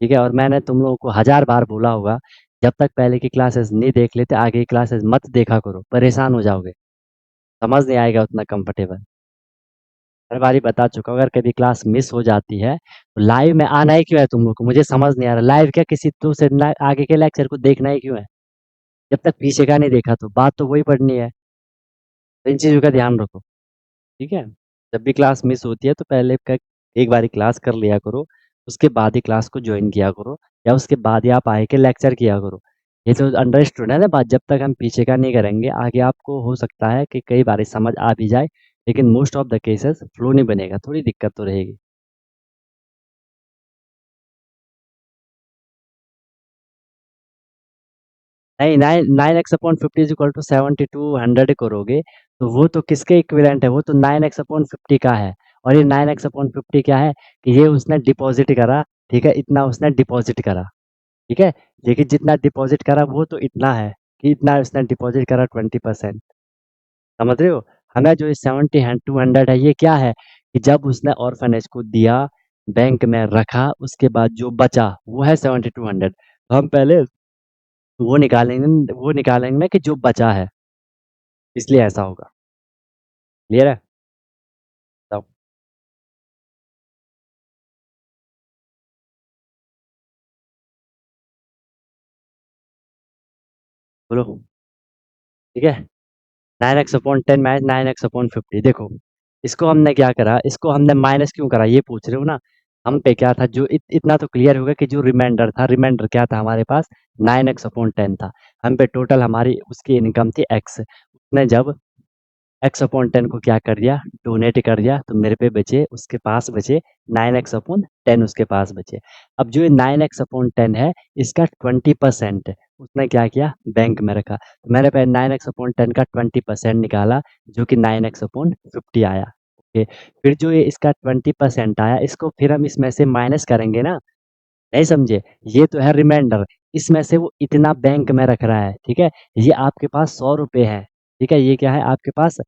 ठीक है। और मैंने तुम लोगों को 1000 बार बोला होगा, जब तक पहले की क्लासेस नहीं देख लेते आगे की क्लासेस मत देखा करो, परेशान हो जाओगे, समझ नहीं आएगा उतना कंफर्टेबल। हर बारी बता चुका हूँ, अगर कभी क्लास मिस हो जाती है तो लाइव में आना ही क्यों है तुम लोग को, मुझे समझ नहीं आ रहा, लाइव क्या किसी दूसरे आगे के लेक्चर को देखना ही क्यों है, जब तक पीछे का नहीं देखा तो बात तो वही पढ़नी है। तो इन चीज़ों का ध्यान रखो, ठीक है। जब भी क्लास मिस होती है तो पहले का एक बारी क्लास कर लिया करो, उसके बाद ही क्लास को ज्वाइन किया करो, या उसके बाद ही आप आए के लेक्चर किया करो। ये तो अंडरस्टूड है ना बात, जब तक हम पीछे का नहीं करेंगे आगे आपको हो सकता है कि कई बारी समझ आ भी जाए, लेकिन most of the cases flow नहीं बनेगा, थोड़ी दिक्कत तो रहेगी। नहीं, 9x/50 इज इक्वल टू 7200 करोगे, तो वो तो किसके इक्विवेलेंट है, वो तो 9x/50 का है। और ये 9x/50 क्या है कि ये उसने डिपॉजिट करा, ठीक है, इतना उसने डिपॉजिट करा, ठीक है। लेकिन जितना डिपॉजिट करा वो तो इतना है कि इतना उसने डिपॉजिट करा 20%, समझ रहे हो। हमें जो 7200 है ये क्या है कि जब उसने ऑर्फनेज को दिया, बैंक में रखा, उसके बाद जो बचा वो है 7200। तो हम पहले वो निकालेंगे ना कि जो बचा है, इसलिए ऐसा होगा। क्लियर है, बताओ, बोलो, ठीक है। 9x/10 माइनस 9x/50, देखो इसको हमने क्या करा, इसको हमने माइनस क्यों करा ये पूछ रहे हो ना। हम पे क्या था, जो इतना तो क्लियर होगा कि जो रिमाइंडर था, रिमाइंडर क्या था हमारे पास, 9x/10 था। हम पे टोटल हमारी उसकी इनकम थी x, उसने जब x/10 को क्या कर दिया, डोनेट कर दिया, तो मेरे पे बचे, उसके पास बचे 9x/10, उसके पास बचे। अब जो ये 9x/10 है, इसका 20% उसने क्या किया, बैंक में रखा, तो मैंने पहले 9x/10 का 20% निकाला, जो कि 9x/50 आया, ओके। फिर जो ये इसका 20% आया, इसको फिर हम इसमें से माइनस करेंगे ना, नहीं समझे। ये तो है रिमाइंडर, इसमें से वो इतना बैंक में रख रहा है, ठीक है। ये आपके पास 100 रुपए है, ठीक है, ये क्या है आपके पास,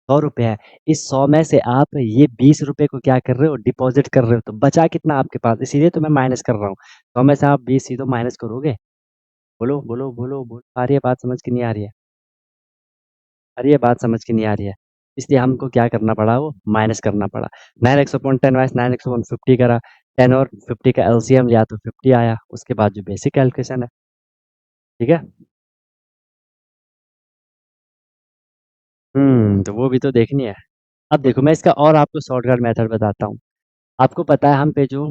100 रुपए है। इस 100 में से आप ये 20 रुपए को क्या कर रहे हो, डिपॉजिट कर रहे हो, तो बचा कितना आपके पास, इसीलिए तो मैं माइनस कर रहा हूँ। 100 में से आप 20 ही तो माइनस करोगे। बोलो बोलो बोलो बोलो, आ रही है बात समझ की नहीं आ रही है, आ रही है बात समझ की नहीं आ रही है। इसलिए हमको क्या करना पड़ा, वो माइनस करना पड़ा। 9x/10 माइनस 9x/50 करा, 10 और 50 का एलसीएम लिया तो 50 आया, उसके बाद जो बेसिक कैलकुलेशन है, ठीक है। तो वो भी तो देखनी है। अब देखो मैं इसका और आपको शॉर्टकट मेथड बताता हूँ। आपको पता है हम पे जो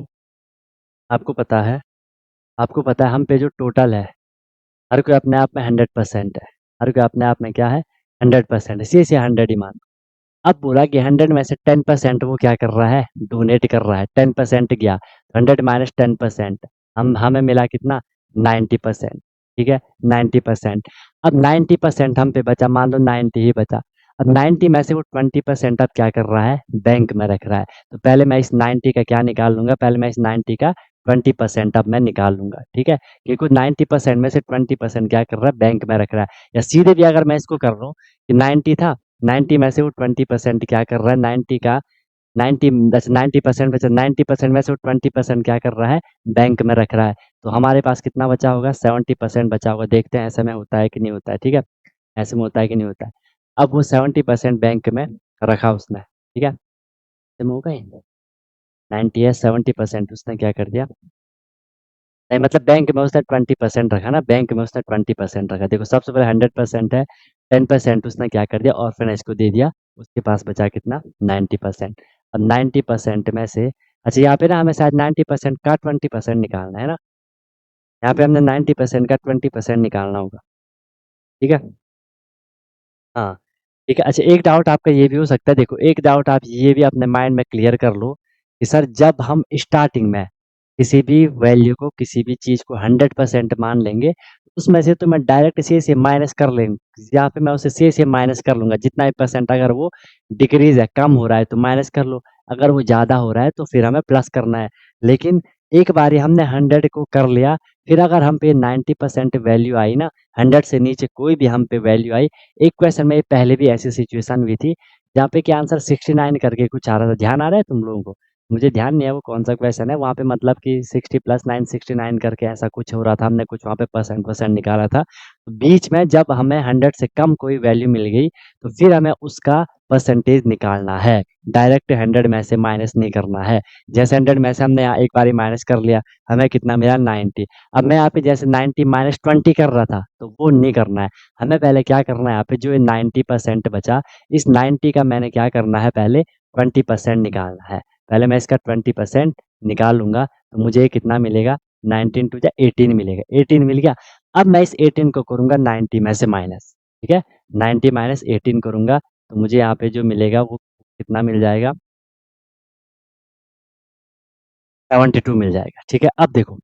आपको पता है आपको पता है हम पे जो टोटल है, हर कोई अपने आप में 100% है। हर कोई अपने आप में क्या है? 100% है। सी 100 ही मान। अब बोला कि 100 में से 10% वो क्या कर रहा है? डोनेट कर रहा है। 10% गया, 100 माइनस 10%, हम हमें मिला कितना? 90%। ठीक है, 90%। अब 90% हम पे बचा, मान लो 90 ही बचा। अब 90 में से वो 20% अब क्या कर रहा है? बैंक में रख रहा है। तो पहले मैं इस 90 का क्या निकाल लूंगा? पहले मैं इस 90 का 20% अब मैं निकाल लूंगा। ठीक है, क्योंकि 90% में से 20% क्या कर रहा है? बैंक में रख रहा है। या सीधे भी अगर मैं इसको कर रहा हूँ कि 90 था, 90 में से वो 20% क्या कर रहा है? 90 का 90 दस 90% बचा, 90% में से वो 20% क्या कर रहा है? बैंक में रख रहा है। तो हमारे पास कितना बचा होगा? 70% बचा होगा। देखते हैं ऐसे में होता है कि नहीं होता है। ठीक है, ऐसे में होता है कि नहीं होता है। अब वो 70% बैंक में रखा उसने। ठीक है, ऐसे में होगा ही। 90 है, 70% उसने क्या कर दिया? नहीं, मतलब बैंक में उसने 20% रखा ना, बैंक में उसने 20% रखा। देखो, सबसे पहले 100% है, 10% उसने क्या कर दिया? ऑर्फेनेज को दे दिया। उसके पास बचा कितना? 90%। अब 90% में से, अच्छा यहाँ पे ना हमें शायद 90% का 20% निकालना है ना। यहाँ पे हमने 90% का 20% निकालना होगा। ठीक है, हाँ, ठीक है। अच्छा, एक डाउट आपका ये भी हो सकता है, देखो एक डाउट आप ये भी अपने माइंड में क्लियर कर लो कि सर जब हम स्टार्टिंग में किसी भी वैल्यू को, किसी भी चीज को 100% मान लेंगे, उसमें से तो मैं डायरेक्ट से माइनस कर लेंगे। यहाँ पे मैं उसे से माइनस कर लूंगा, जितना भी परसेंट, अगर वो डिक्रीज है, कम हो रहा है तो माइनस कर लो, अगर वो ज्यादा हो रहा है तो फिर हमें प्लस करना है। लेकिन एक बारी हमने 100 को कर लिया, फिर अगर हम पे 90% वैल्यू आई ना, 100 से नीचे कोई भी हम पे वैल्यू आई। एक क्वेश्चन में पहले भी ऐसी सिचुएशन हुई थी, जहाँ पे कि आंसर 69 करके कुछ आ रहा था। ध्यान आ रहा है तुम लोगों को? मुझे ध्यान नहीं है वो कौन सा क्वेश्चन है। वहाँ पे मतलब कि 60 प्लस 9 69 करके ऐसा कुछ हो रहा था। हमने कुछ वहाँ पे परसेंट परसेंट निकाला था। तो बीच में जब हमें 100 से कम कोई वैल्यू मिल गई, तो फिर हमें उसका परसेंटेज निकालना है। डायरेक्ट 100 में से माइनस नहीं करना है। जैसे 100 में से हमने यहाँ एक बारी माइनस कर लिया, हमें कितना मिला? 90। अब मैं यहाँ पे जैसे 90 माइनस 20 कर रहा था, तो वो नहीं करना है। हमें पहले क्या करना है? यहाँ पे जो 90% बचा, इस 90 का मैंने क्या करना है? पहले 20% निकालना है। पहले मैं इसका 20% निकाल लूंगा, तो मुझे ये कितना मिलेगा? 19 टू जा 18 मिलेगा। 18 मिल गया। अब मैं इस 18 को करूंगा 90 में से माइनस। ठीक है, 90 माइनस 18 करूंगा, तो मुझे यहाँ पे जो मिलेगा वो कितना मिल जाएगा? 72 मिल जाएगा। ठीक है, अब देखो,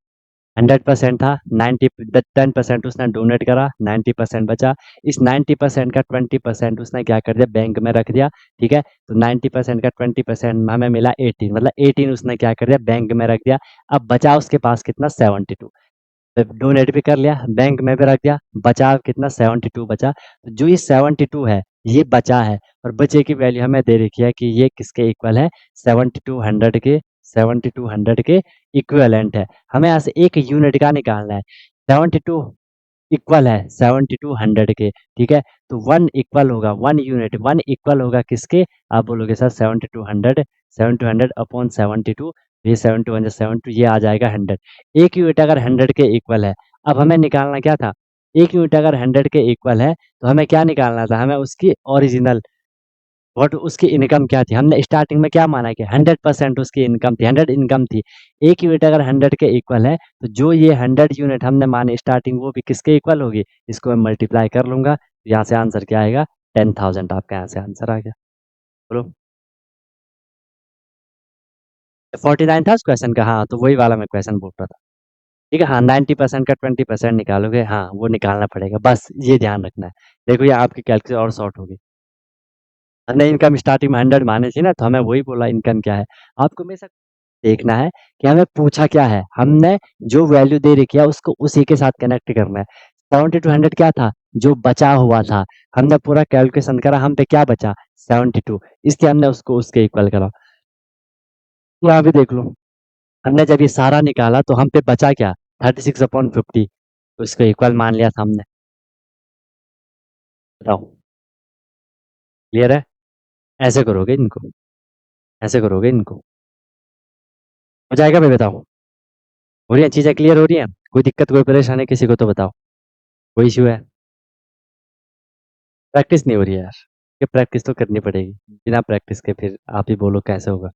100% था, 90 10% उसने डोनेट करा, 90% बचा। इस 90% का 20% उसने क्या कर दिया? बैंक में रख दिया। ठीक है, तो 90% का 20% हमें मिला 18, मतलब 18 उसने क्या कर दिया? बैंक में रख दिया। अब बचा उसके पास कितना? 72। डोनेट भी कर लिया, बैंक में भी रख दिया, बचा कितना? 72 बचा। तो जो ये 72 है, ये बचा है, और बचे की वैल्यू हमें दे रखी है कि ये किसके इक्वल है? 7200 के, 7200 के इक्विवेलेंट है। हमें यहाँ से एक यूनिट का निकालना है। 72 इक्वल है 7200 के। ठीक है, तो 1 इक्वल होगा 1 यूनिट, 1 इक्वल होगा किसके? आप बोलोगे सर 7200, 7200 अपॉन 72, ये 72 72, ये आ जाएगा 100। एक यूनिट अगर 100 के इक्वल है, अब हमें निकालना क्या था? एक यूनिट अगर 100 के इक्वल है, तो हमें क्या निकालना था? हमें उसकी ओरिजिनल, वट उसकी इनकम क्या थी? हमने स्टार्टिंग में क्या माना कि 100% उसकी इनकम थी, 100 इनकम थी। एक यूनिट अगर 100 के इक्वल है, तो जो ये 100 यूनिट हमने माने स्टार्टिंग, वो भी किसके इक्वल होगी? इसको मैं मल्टीप्लाई कर लूंगा, यहाँ से आंसर क्या आएगा? 10,000। आपका यहाँ से आंसर आ गया। बोलो, 49 था उस क्वेश्चन का। हाँ, तो वही वाला मैं क्वेश्चन बोल रहा था। ठीक है, हाँ, 90% का 20% निकालोगे, हाँ वो निकालना पड़ेगा, बस ये ध्यान रखना है। देखो, ये आपकी कैलकुलेशन और शॉर्ट होगी। हमने इनकम स्टार्टिंग में 100 माने थी ना, तो हमें वही बोला इनकम क्या है। आपको हमेशा देखना है कि हमें पूछा क्या है। हमने जो वैल्यू दे रखी है उसको उसी के साथ कनेक्ट करना है। 70 to 100 क्या था? जो बचा हुआ था। हमने पूरा कैलकुलेशन करा, हम पे क्या बचा? 72, इसलिए हमने उसको उसके इक्वल करा। यहाँ भी देख लो, हमने जब ये सारा निकाला तो हम पे बचा क्या? 36/50, उसको इक्वल मान लिया था हमने। बताओ, क्लियर है? ऐसे करोगे इनको, ऐसे करोगे इनको, हो जाएगा भाई? बताओ, हो रही है चीजें? क्लियर हो रही है? कोई दिक्कत, कोई परेशानी किसी को तो बताओ, कोई इशू है? प्रैक्टिस नहीं हो रही है यार, ये प्रैक्टिस तो करनी पड़ेगी। बिना प्रैक्टिस के फिर आप ही बोलो कैसे होगा।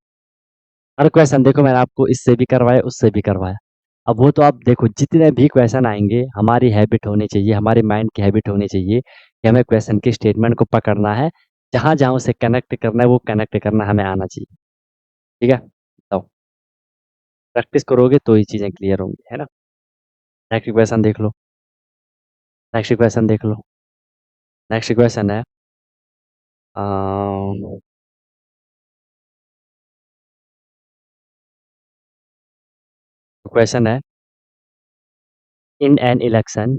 हर क्वेश्चन देखो मैंने आपको इससे भी करवाया उससे भी करवाया। अब वो तो आप देखो जितने भी क्वेश्चन आएंगे हमारी हैबिट होनी चाहिए, हमारे माइंड की हैबिट होनी चाहिए कि हमें क्वेश्चन की स्टेटमेंट को पकड़ना है, जहाँ जहाँ उसे कनेक्ट करना है वो कनेक्ट करना हमें आना चाहिए। ठीक है, तो प्रैक्टिस करोगे तो ये चीज़ें क्लियर होंगी, है ना। नेक्स्ट क्वेश्चन देख लो, नेक्स्ट क्वेश्चन देख लो। नेक्स्ट क्वेश्चन है क्वेश्चन है in an election,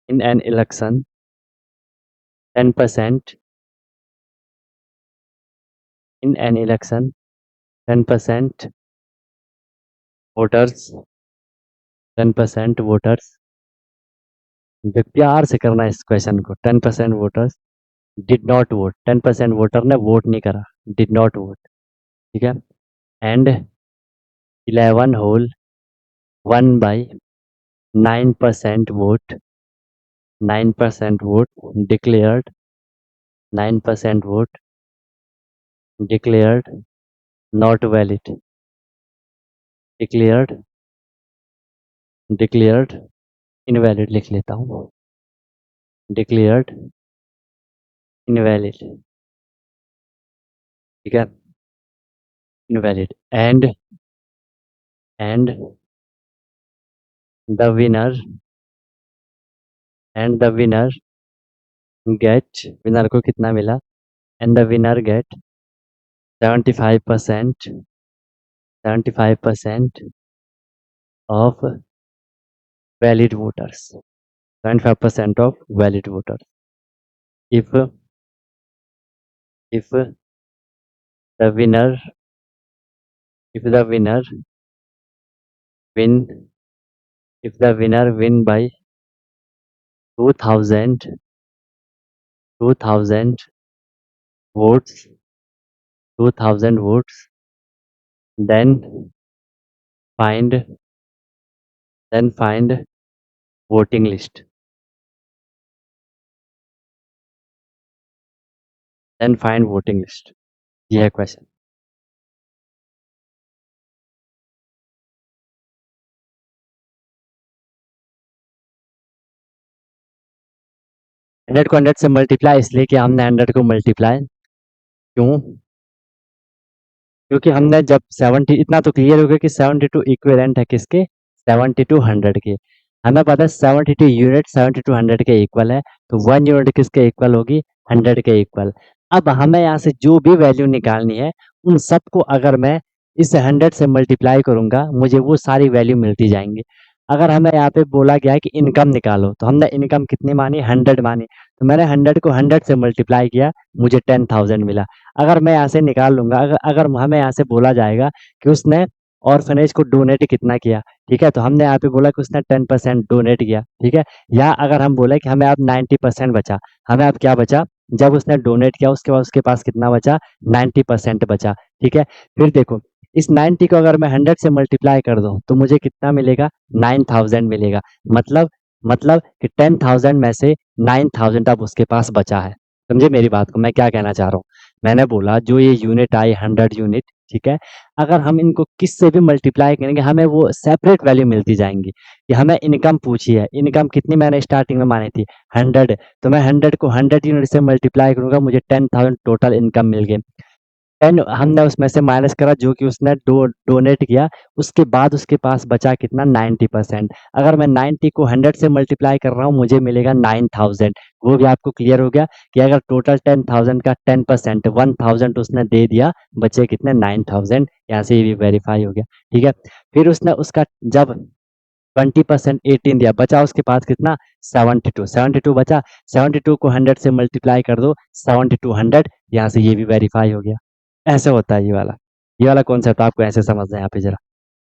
in an election 10%, in an election 10% voters, 10% voters, प्यार से करना है इस क्वेश्चन को। 10% voters did not vote, 10% voter ने वोट नहीं करा, डिड नॉट वोट। ठीक है, and 11 whole 1/9% vote, 9% vote declared, 9% vote declared not valid, declared, declared invalid लिख लेता हूँ, डिक्लेयर्ड इनवैलिड। ठीक है, invalid and the winner and the winner get, winner को कितना मिला, and the winner get 75%, 75% of valid voters, 75% of valid voters. If the winner, if the winner win, if the winner win by 2000 votes, 2000 votes, then find, then find voting list, then find voting list। ये है क्वेश्चन। 100 को 100 से मल्टीप्लाई इसलिए कि हमने 100 को मल्टीप्लाई क्यों, क्योंकि हमने जब 70, इतना तो क्लियर हो गया कि 72 इक्विवेलेंट है किसके, 72 100 के। हमें पता है 72 यूनिट 72 100 के इक्वल है, तो 1 यूनिट किसके इक्वल होगी, 100 के इक्वल। अब हमें यहाँ से जो भी वैल्यू निकालनी है उन सबको अगर मैं इस 100 से मल्टीप्लाई करूंगा मुझे वो सारी वैल्यू मिलती जाएंगी। अगर हमें यहाँ पे बोला गया है कि इनकम निकालो, तो हमने इनकम कितनी मानी, 100 मानी, तो मैंने 100 को 100 से मल्टीप्लाई किया, मुझे 10,000 मिला। अगर मैं यहाँ से निकाल लूंगा, अगर हमें यहाँ से बोला जाएगा कि उसने ऑर्फनेज को डोनेट कितना किया, ठीक है, तो हमने यहाँ पे बोला कि उसने 10% डोनेट किया, ठीक है। या अगर हम बोले कि हमें अब 90% बचा, हमें अब क्या बचा, जब उसने डोनेट किया उसके बाद उसके पास कितना बचा, 90% बचा। ठीक है, फिर देखो इस 90 को अगर मैं 100 से मल्टीप्लाई कर दूं तो मुझे कितना मिलेगा, 9000 मिलेगा। मतलब कि 10,000 में से 9000 अब उसके पास बचा है। समझे मेरी बात को, मैं क्या कहना चाह रहा हूँ। मैंने बोला जो ये यूनिट आई 100 यूनिट, ठीक है, अगर हम इनको किससे भी मल्टीप्लाई करेंगे हमें वो सेपरेट वैल्यू मिलती जाएंगी। कि हमें इनकम पूछी है, इनकम कितनी मैंने स्टार्टिंग में मानी थी, 100, तो मैं 100 को 100 यूनिट से मल्टीप्लाई करूंगा, मुझे 10,000 टोटल इनकम मिल गई। 10 हमने उसमें से माइनस करा जो कि उसने डोनेट किया, उसके बाद उसके पास बचा कितना, 90%। अगर मैं 90 को 100 से मल्टीप्लाई कर रहा हूँ मुझे मिलेगा 9000। वो भी आपको क्लियर हो गया कि अगर टोटल 10,000 का 10% 1000 उसने दे दिया, बचे कितने, 9000। यहाँ से ये भी वेरीफाई हो गया। ठीक है, फिर उसने उसका जब 20% 18 दिया, बचा उसके पास कितना, 72, 72 बचा, 72 को 100 से मल्टीप्लाई कर दो, 72 100, यहाँ से ये भी वेरीफाई हो गया। ऐसे होता है ये वाला कॉन्सेप्ट आपको ऐसे समझना है यहाँ पे जरा,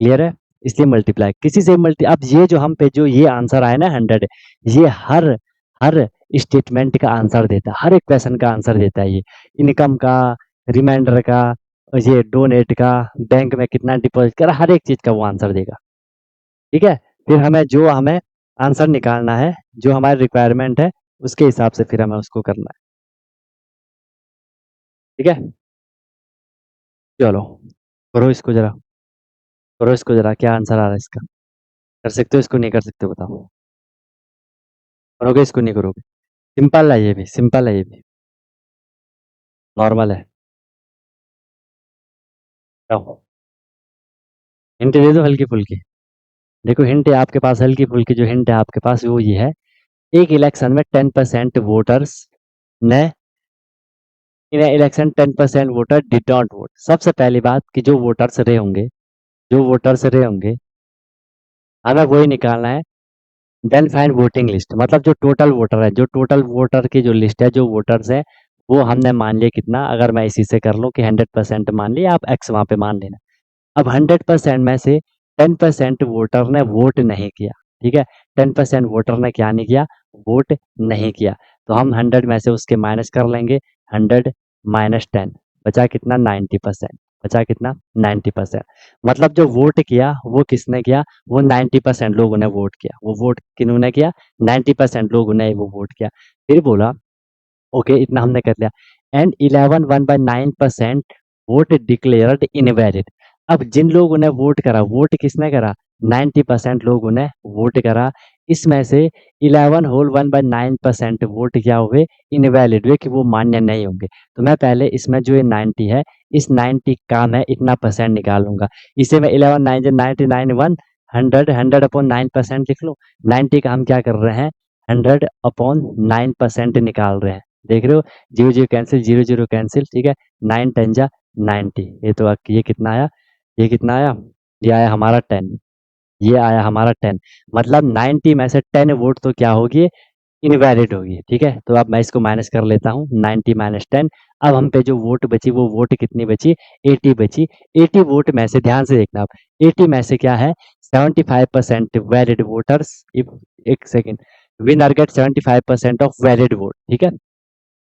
क्लियर है। इसलिए मल्टीप्लाई किसी से मल्टी, अब ये जो हम पे जो ये आंसर आया ना 100, ये हर हर स्टेटमेंट का आंसर देता है, हर एक क्वेश्चन का आंसर देता है ये, इनकम का, रिमाइंडर का, ये डोनेट का, बैंक में कितना डिपॉजिट करा, हर एक चीज का वो आंसर देगा। ठीक है, फिर हमें आंसर निकालना है, जो हमारी रिक्वायरमेंट है उसके हिसाब से फिर हमें उसको करना है। ठीक है, चलो करो इसको जरा, करो इसको जरा, क्या आंसर आ रहा है इसका? कर सकते हो इसको, नहीं कर सकते हो बताओ? करोगे इसको, नहीं करोगे? सिंपल है ये भी, सिंपल है ये भी, नॉर्मल है। बताओ, हिंट दे दो हल्की फुल्की। देखो हिंट है आपके पास, हल्की फुल्की जो हिंट है आपके पास वो ये है, एक इलेक्शन में 10% वोटर्स ने, in election 10% voter did not vote. सबसे पहली बात कि जो वोटर्स रहे होंगे, जो वोटर्स रहे होंगे, हमें वही निकालना है। देन फाइंड वोटिंग लिस्ट, मतलब जो टोटल वोटर है, जो टोटल वोटर की जो लिस्ट है, जो वोटर्स है, वो हमने मान लिया कितना, अगर मैं इसी से कर लूँ कि 100% मान लिया, आप एक्स वहाँ पे मान लेना। अब 100% में से 10% वोटर ने वोट नहीं किया, ठीक है? 10% वोटर ने क्या नहीं किया? वोट नहीं किया। तो हम 100 में से उसके माइनस कर लेंगे, 100 माइनस 10, बचा कितना? 90%। बचा कितना? 90%। मतलब जो वोट किया वो किसने किया? वो 90% लोगों ने वोट किया। वो वोट किन्होंने किया? 90% लोगों ने वो वोट किया। फिर बोला ओके, इतना हमने कर लिया। And 11 1/9% vote declared invalid. अब जिन लोगों ने वोट करा, वोट किसने करा? 90% लोगों ने वोट करा। इसमें से 11 होल 1/9% वोट क्या हुए? इनवैलिड हुए, कि वो मान्य नहीं होंगे। तो मैं पहले इसमें जो ये 90 है, इस 90 का मैं इतना परसेंट निकालूंगा। इसे मैं 11 9 99 1 100 100 अपॉन 9% लिख लूँ। 90 का हम क्या कर रहे हैं? 100 अपॉन 9% निकाल रहे हैं। देख रहे हो, zero zero cancel, zero zero cancel, ठीक है? 9 10 जा 90। ये कितना आया? ये कितना आया? ये आया हमारा 10। ये आया हमारा 10। मतलब 90 में से 10 वोट तो क्या होगी? इनवैलिड होगी, ठीक है? तो अब मैं इसको माइनस कर लेता हूँ, 90 माइनस 10। अब हम पे जो वोट बची, वो वोट कितनी बची? 80 बची। 80 वोट में से ध्यान से देखना आप, 80 में से क्या है? 75% वैलिड वोटर्स। एक second, winner get 75% of valid vote, ठीक है?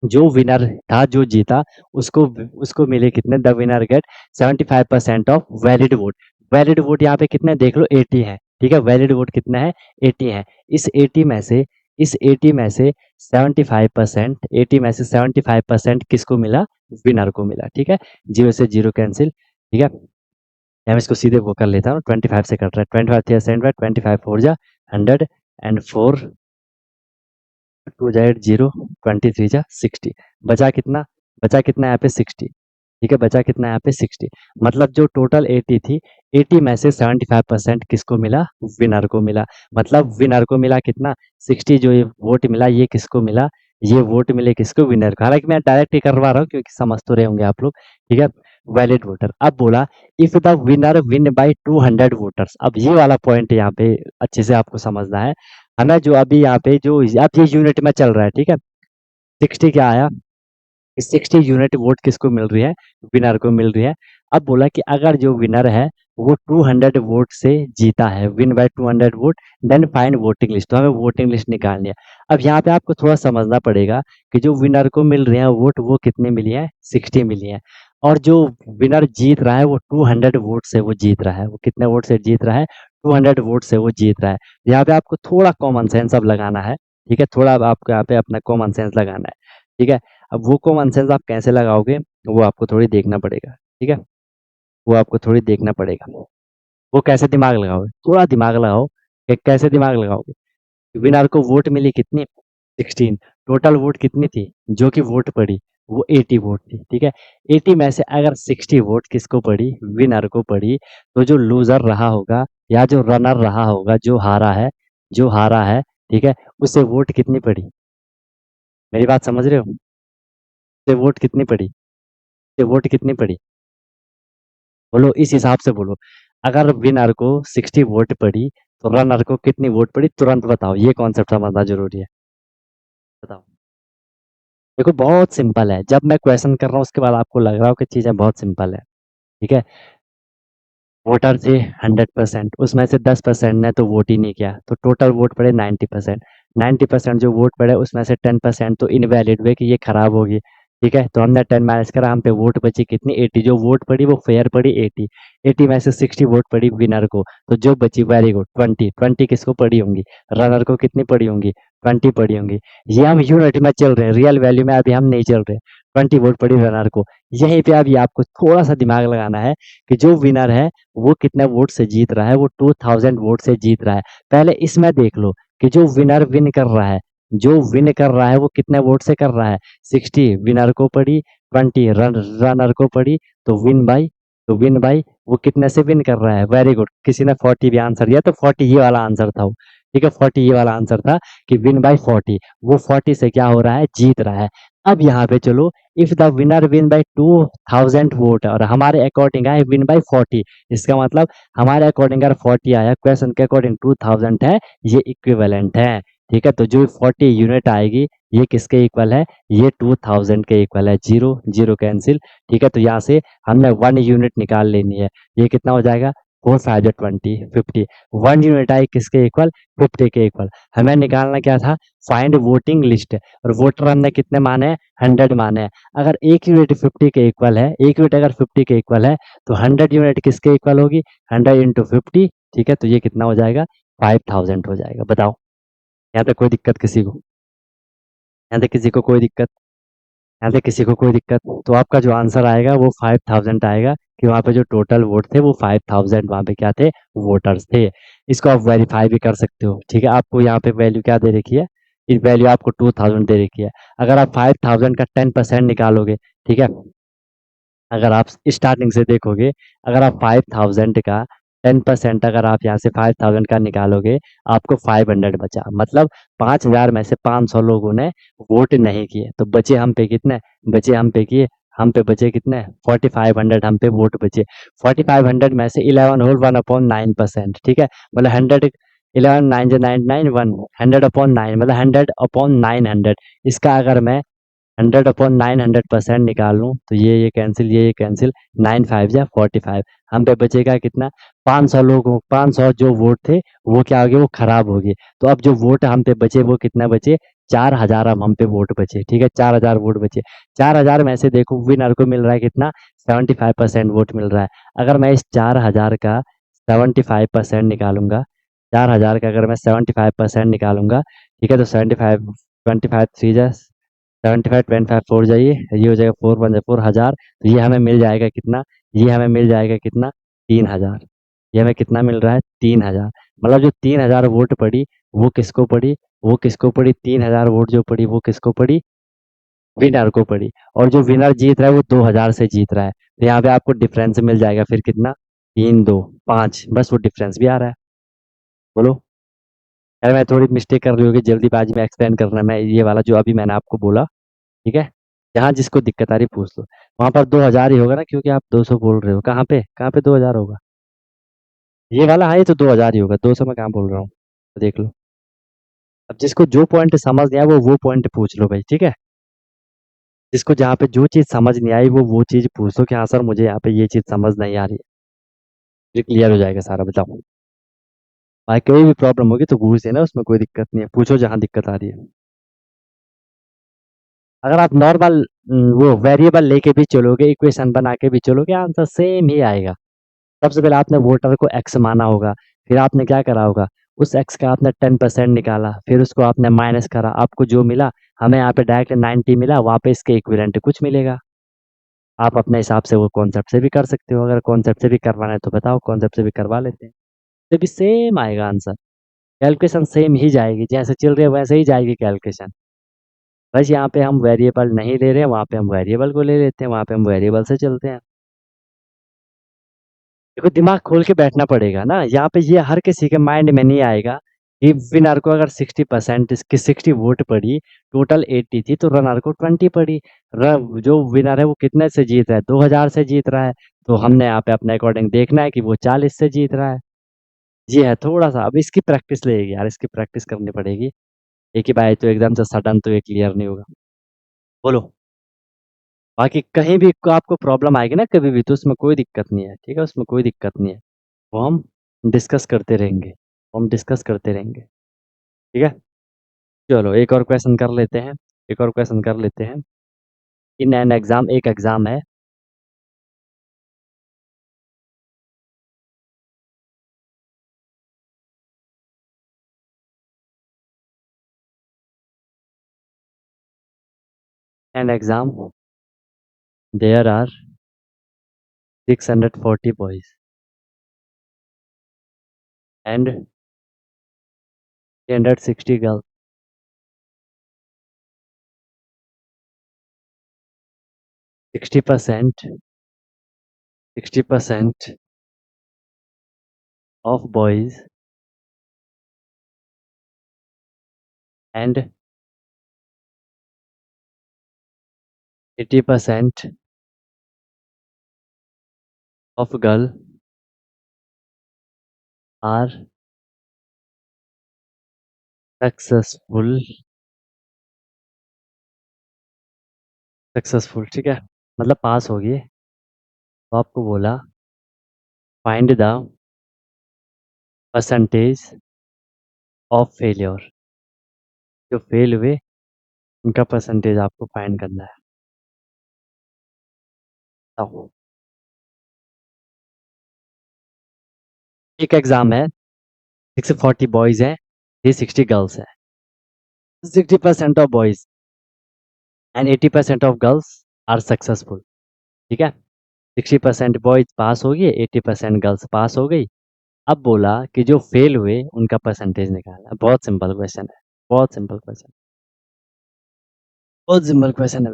जो विनर था, जो जीता, उसको उसको मिले कितने? The winner get 75% of valid vote. Valid vote यहाँ पे कितने देख लो? 80 है, ठीक है? वैलिड वोट कितना है? 80 है। इस 80 में से, इस 80 में से 75%, 80 में से 75% किसको मिला? विनर को मिला, ठीक है? जीरो से जीरो कैंसिल, ठीक है? मैं इसको सीधे वो कर लेता हूँ, 25 से कट रहा है, 25 से 25 4 जा 100 एंड 4 2 जा 8 0, 23 जा 60। बचा कितना? बचा कितना यहाँ पे? 60, ठीक है? बचा कितना यहाँ पे? 60। मतलब जो टोटल 80 थी, 80 में से 75% किसको मिला? विनर को मिला। मतलब विनर को मिला कितना? 60। जो ये वोट मिला, ये किसको मिला? ये वोट मिले किसको? विनर को। हालांकि मैं डायरेक्ट ही करवा रहा हूँ क्योंकि समझ तो रहे होंगे आप लोग, ठीक है? Valid voter. अब बोला if the winner win by 200 voters. अब ये वाला पॉइंट यहाँ पे अच्छे से आपको समझना है। हमें जो अभी यहाँ पे जो अब ये यूनिट में चल रहा है, ठीक है? 60 क्या आया? 60 यूनिट वोट किसको मिल रही है? विनर को मिल रही है। अब बोला कि अगर जो विनर है वो 200 वोट से जीता है, win by 200 vote, then find voting list. तो हमें वोटिंग लिस्ट निकालनी है। अब यहाँ पे आपको थोड़ा समझना पड़ेगा कि जो विनर को मिल रहे हैं वोट, वो कितने मिली है? 60 मिली है। और जो विनर जीत रहा है वो 200 वोट से वो जीत रहा है। वो कितने वोट से जीत रहा है? 200 वोट से वो जीत रहा है। यहाँ पे आपको थोड़ा कॉमन सेंस अब लगाना है, ठीक है? थोड़ा अब आपको यहाँ पे अपना कॉमन सेंस लगाना है, ठीक है? अब वो कॉमन सेंस आप कैसे लगाओगे, वो आपको थोड़ी देखना पड़ेगा, ठीक है? वो आपको थोड़ी देखना पड़ेगा। वो कैसे दिमाग लगाओगे? थोड़ा दिमाग लगाओ कि कैसे दिमाग लगाओगे। विनर को वोट मिली कितनी? 16। टोटल वोट कितनी थी जो कि वोट पड़ी? वो 80 वोट थी, ठीक है? 80 में से अगर 60 वोट किसको पड़ी? विनर को पड़ी। तो जो लूजर रहा होगा या जो रनर रहा होगा, जो हारा है, जो हारा है, ठीक है, उसे वोट कितनी पड़ी? मेरी बात समझ रहे हो? उसे वोट कितनी पड़ी? उसे वोट कितनी पड़ी? बोलो, इस हिसाब से बोलो। अगर विनर को 60 वोट पड़ी तो रनर को कितनी वोट पड़ी? तुरंत बताओ, ये कॉन्सेप्ट समझना जरूरी है। बताओ। देखो बहुत सिंपल है, जब मैं क्वेश्चन कर रहा हूँ उसके बाद आपको लग रहा हो कि चीजें बहुत सिंपल है, ठीक है? वोटर थे 100%, उसमें से 10% ने तो वोट ही नहीं किया, तो टोटल वोट पड़े 90%। 90% जो वोट पड़े उसमें से 10% तो इनवैलिड हुए, कि ये खराब होगी, ठीक है? तो हमने 10 माइनस करा, हम पे वोट बची कितनी? 80। जो वोट पड़ी वो फेयर पड़ी 80। 80 में से 60 वोट पड़ी विनर को, तो जो बची वेरी गुड 20। 20 किसको पड़ी होंगी? रनर को। कितनी पड़ी होंगी? 20 पड़ी होंगी। ये हम यूनिट में चल रहे हैं, रियल वैल्यू में अभी हम नहीं चल रहे। 20 वोट पड़ी रनर को। यहीं पे अभी आपको थोड़ा सा दिमाग लगाना है कि जो विनर है वो कितने वोट से जीत रहा है, वो 2000 वोट से जीत रहा है। पहले इसमें देख लो कि जो विनर विन कर रहा है, जो विन कर रहा है वो कितने वोट से कर रहा है। 60 विनर को पड़ी, 20 रनर को पड़ी, तो विन बाई वो कितने से विन कर रहा है। वेरी गुड, किसी ने 40 भी आंसर दिया, तो 40 ये वाला आंसर था वो। ठीक है, 40 ये वाला आंसर था कि विन बाई 40, वो 40 से क्या हो रहा है, जीत रहा है। अब यहाँ पे चलो, if the winner win by 2000 vote और हमारे अकॉर्डिंग आए विन बाई 40, इसका मतलब हमारे अकॉर्डिंग अगर 40 आया, क्वेश्चन के अकॉर्डिंग 2000 है, ये इक्विवेलेंट है। ठीक है, तो जो 40 यूनिट आएगी ये किसके इक्वल है, ये 2000 के इक्वल है। Zero zero cancel. ठीक है, तो यहाँ से हमने 1 यूनिट निकाल लेनी है। ये कितना हो जाएगा, 4 5 20 50। 1 यूनिट आई किसके इक्वल, 50 के इक्वल। हमें निकालना क्या था, फाइंड वोटिंग लिस्ट, और वोटर हमने कितने माने हैं, 100 माने हैं। अगर एक यूनिट 50 के इक्वल है, एक यूनिट अगर 50 के इक्वल है, तो 100 यूनिट किसके इक्वल होगी, 100 इंटू 50। ठीक है, तो ये कितना हो जाएगा, 5000 हो जाएगा। बताओ, यहाँ तक कोई दिक्कत किसी को, यहाँ तक किसी को कोई दिक्कत, यहाँ तक किसी को कोई दिक्कत। तो आपका जो आंसर आएगा वो 5000 आएगा, कि वहाँ पे जो टोटल वोट थे वो 5000 वहाँ पे क्या थे, वोटर्स थे। इसको आप वेरीफाई भी कर सकते हो। ठीक है, आपको यहाँ पे वैल्यू क्या दे रखी है, इस वैल्यू आपको 2000 दे रखी है। अगर आप 5000 का 10% निकालोगे, ठीक है, अगर आप स्टार्टिंग से देखोगे, अगर आप 5000 का 10% अगर आप यहाँ से 5000 का निकालोगे, आपको 500 बचा। मतलब 5000 में से 500 लोगों ने वोट नहीं किए, तो बचे हम पे कितने, बचे हम पे किए, हम पे बचे कितने, 4500 हम पे वोट बचे। 4500 में से 11 होल 1/9%। ठीक है, मतलब 100, 11 9 जो 991, 100/9 मतलब 100/900। इसका अगर मैं 100/900% निकाल लूँ, तो ये कैंसिल, ये कैंसिल, 9 5 जा 45। हम पे बचेगा कितना, 500 लोगों, 500 जो वोट थे वो क्या हो गए, वो खराब हो गए। तो अब जो वोट हम पे बचे वो कितना बचे, 4000 अब हम पे वोट बचे। ठीक है, 4000 वोट बचे। 4000 में से देखो विनर को मिल रहा है कितना, 75% वोट मिल रहा है। अगर मैं इस 4000 का 75% निकालूंगा, 4000 का अगर मैं 75% निकालूंगा, ठीक है, तो 75, 25 थ्री जा 75, 25 फोर जाइए, ये हो जाएगा 4 1 4 हजार। तो ये हमें मिल जाएगा कितना, ये हमें मिल जाएगा कितना, 3000। ये हमें कितना मिल रहा है, 3000। मतलब जो 3000 वोट पड़ी वो किसको पड़ी, वो किसको पड़ी, 3000 वोट जो पड़ी वो किसको पड़ी, विनर को पड़ी। और जो विनर जीत रहा है वो 2000 से जीत रहा है। तो यहाँ पे आपको डिफरेंस मिल जाएगा फिर कितना, 3 2 5, बस वो डिफरेंस भी आ रहा है। बोलो, यार मैं थोड़ी मिस्टेक कर रही होगी, जल्दीबाजी में एक्सप्लेन करना, मैं ये वाला जो अभी मैंने आपको बोला। ठीक है, जहाँ जिसको दिक्कत आ रही पूछ लो। वहां पर 2000 ही होगा ना, क्योंकि आप 200 बोल रहे हो। कहाँ पे, कहाँ पे 2000 होगा, ये वाला, हाँ ये तो 2000 ही होगा, 200 मैं कहाँ बोल रहा हूँ, तो देख लो। अब जिसको जो पॉइंट समझ नहीं आया वो पॉइंट पूछ लो भाई। ठीक है, जिसको जहाँ पे जो चीज समझ नहीं आई वो चीज पूछ लो कि हाँ सर मुझे यहाँ पे ये चीज समझ नहीं आ रही है, फिर क्लियर हो जाएगा सारा। बताओ भाई, कोई भी प्रॉब्लम होगी तो पूछ देना, उसमें कोई दिक्कत नहीं है, पूछो जहाँ दिक्कत आ रही है। अगर आप नॉर्मल वो वेरिएबल लेके भी चलोगे, इक्वेशन बना के भी चलोगे, आंसर सेम ही आएगा। सबसे पहले आपने वोटर को एक्स माना होगा, फिर आपने क्या करा होगा, उस एक्स का आपने 10% निकाला, फिर उसको आपने माइनस करा, आपको जो मिला, हमें यहाँ पे डायरेक्ट 90 मिला, वहाँ पे इसके इक्विवेलेंट कुछ मिलेगा। आप अपने हिसाब से वो कॉन्सेप्ट से भी कर सकते हो, अगर कॉन्सेप्ट से भी करवाना है तो बताओ, कॉन्सेप्ट से भी करवा लेते हैं, तो भी सेम आएगा आंसर। कैलकुलेशन सेम ही जाएगी, जैसे चल रही है वैसे ही जाएगी कैलकुलेशन। बस यहाँ पे हम वेरिएबल नहीं ले रहे हैं, वहाँ पे हम वेरिएबल को ले लेते हैं, वहाँ पे हम वेरिएबल से चलते हैं। देखो दिमाग खोल के बैठना पड़ेगा ना, यहाँ पे ये हर किसी के माइंड में नहीं आएगा कि विनर को अगर 60% इसकी 60 वोट पड़ी, टोटल 80 थी, तो रनर को 20 पड़ी। जो विनर है वो कितने से जीत रहा है, 2000 से जीत रहा है। तो हमने यहाँ पे अपने अकॉर्डिंग देखना है कि वो 40 से जीत रहा है। ये है थोड़ा सा, अब इसकी प्रैक्टिस लगेगी यार, इसकी प्रैक्टिस करनी पड़ेगी। एक ही बार तो एकदम से सडन तो ये क्लियर नहीं होगा। बोलो, बाकी कहीं भी आपको प्रॉब्लम आएगी ना कभी भी, तो उसमें कोई दिक्कत नहीं है। ठीक है, उसमें कोई दिक्कत नहीं है, वो हम डिस्कस करते रहेंगे, हम डिस्कस करते रहेंगे। ठीक है, चलो एक और क्वेश्चन कर लेते हैं, एक और क्वेश्चन कर लेते हैं। इन एन एग्जाम, एक एग्जाम है, an exam there are 640 boys and 360 girls. 60% 60% of boys and 80% of girl are successful. Successful ठीक है, मतलब पास होगी. तो आपको बोला find the percentage of failure. जो फेल हुए उनका परसेंटेज आपको फाइंड करना है. तो एक एग्जाम है, 640 बॉयज है, 360 गर्ल्स है. 60% of boys and 80% of girls are successful. ठीक है, 60% बॉयज पास हो गए, 80% गर्ल्स पास हो गई. अब बोला कि जो फेल हुए उनका परसेंटेज निकालना. बहुत सिंपल क्वेश्चन है, बहुत सिंपल क्वेश्चन, बहुत सिंपल क्वेश्चन है.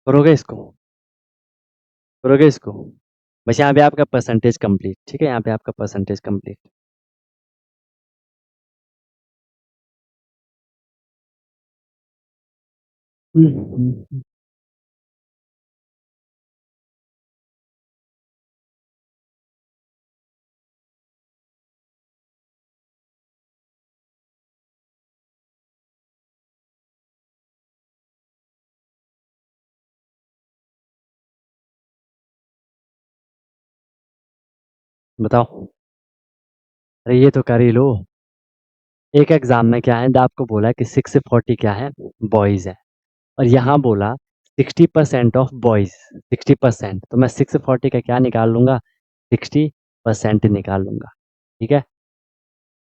करोगे इसको, करोगे इसको. बस यहाँ पे आपका परसेंटेज कंप्लीट. ठीक है, यहाँ पे आपका परसेंटेज कंप्लीट. बताओ. अरे ये तो कर ही लो. एक एग्जाम में क्या है, आपको बोला कि 6 से 40 क्या है, बॉयज है. और यहाँ बोला 60% ऑफ बॉयज. 60%, तो मैं 6 से 40 का क्या निकाल लूंगा, 60% निकाल लूंगा. ठीक है,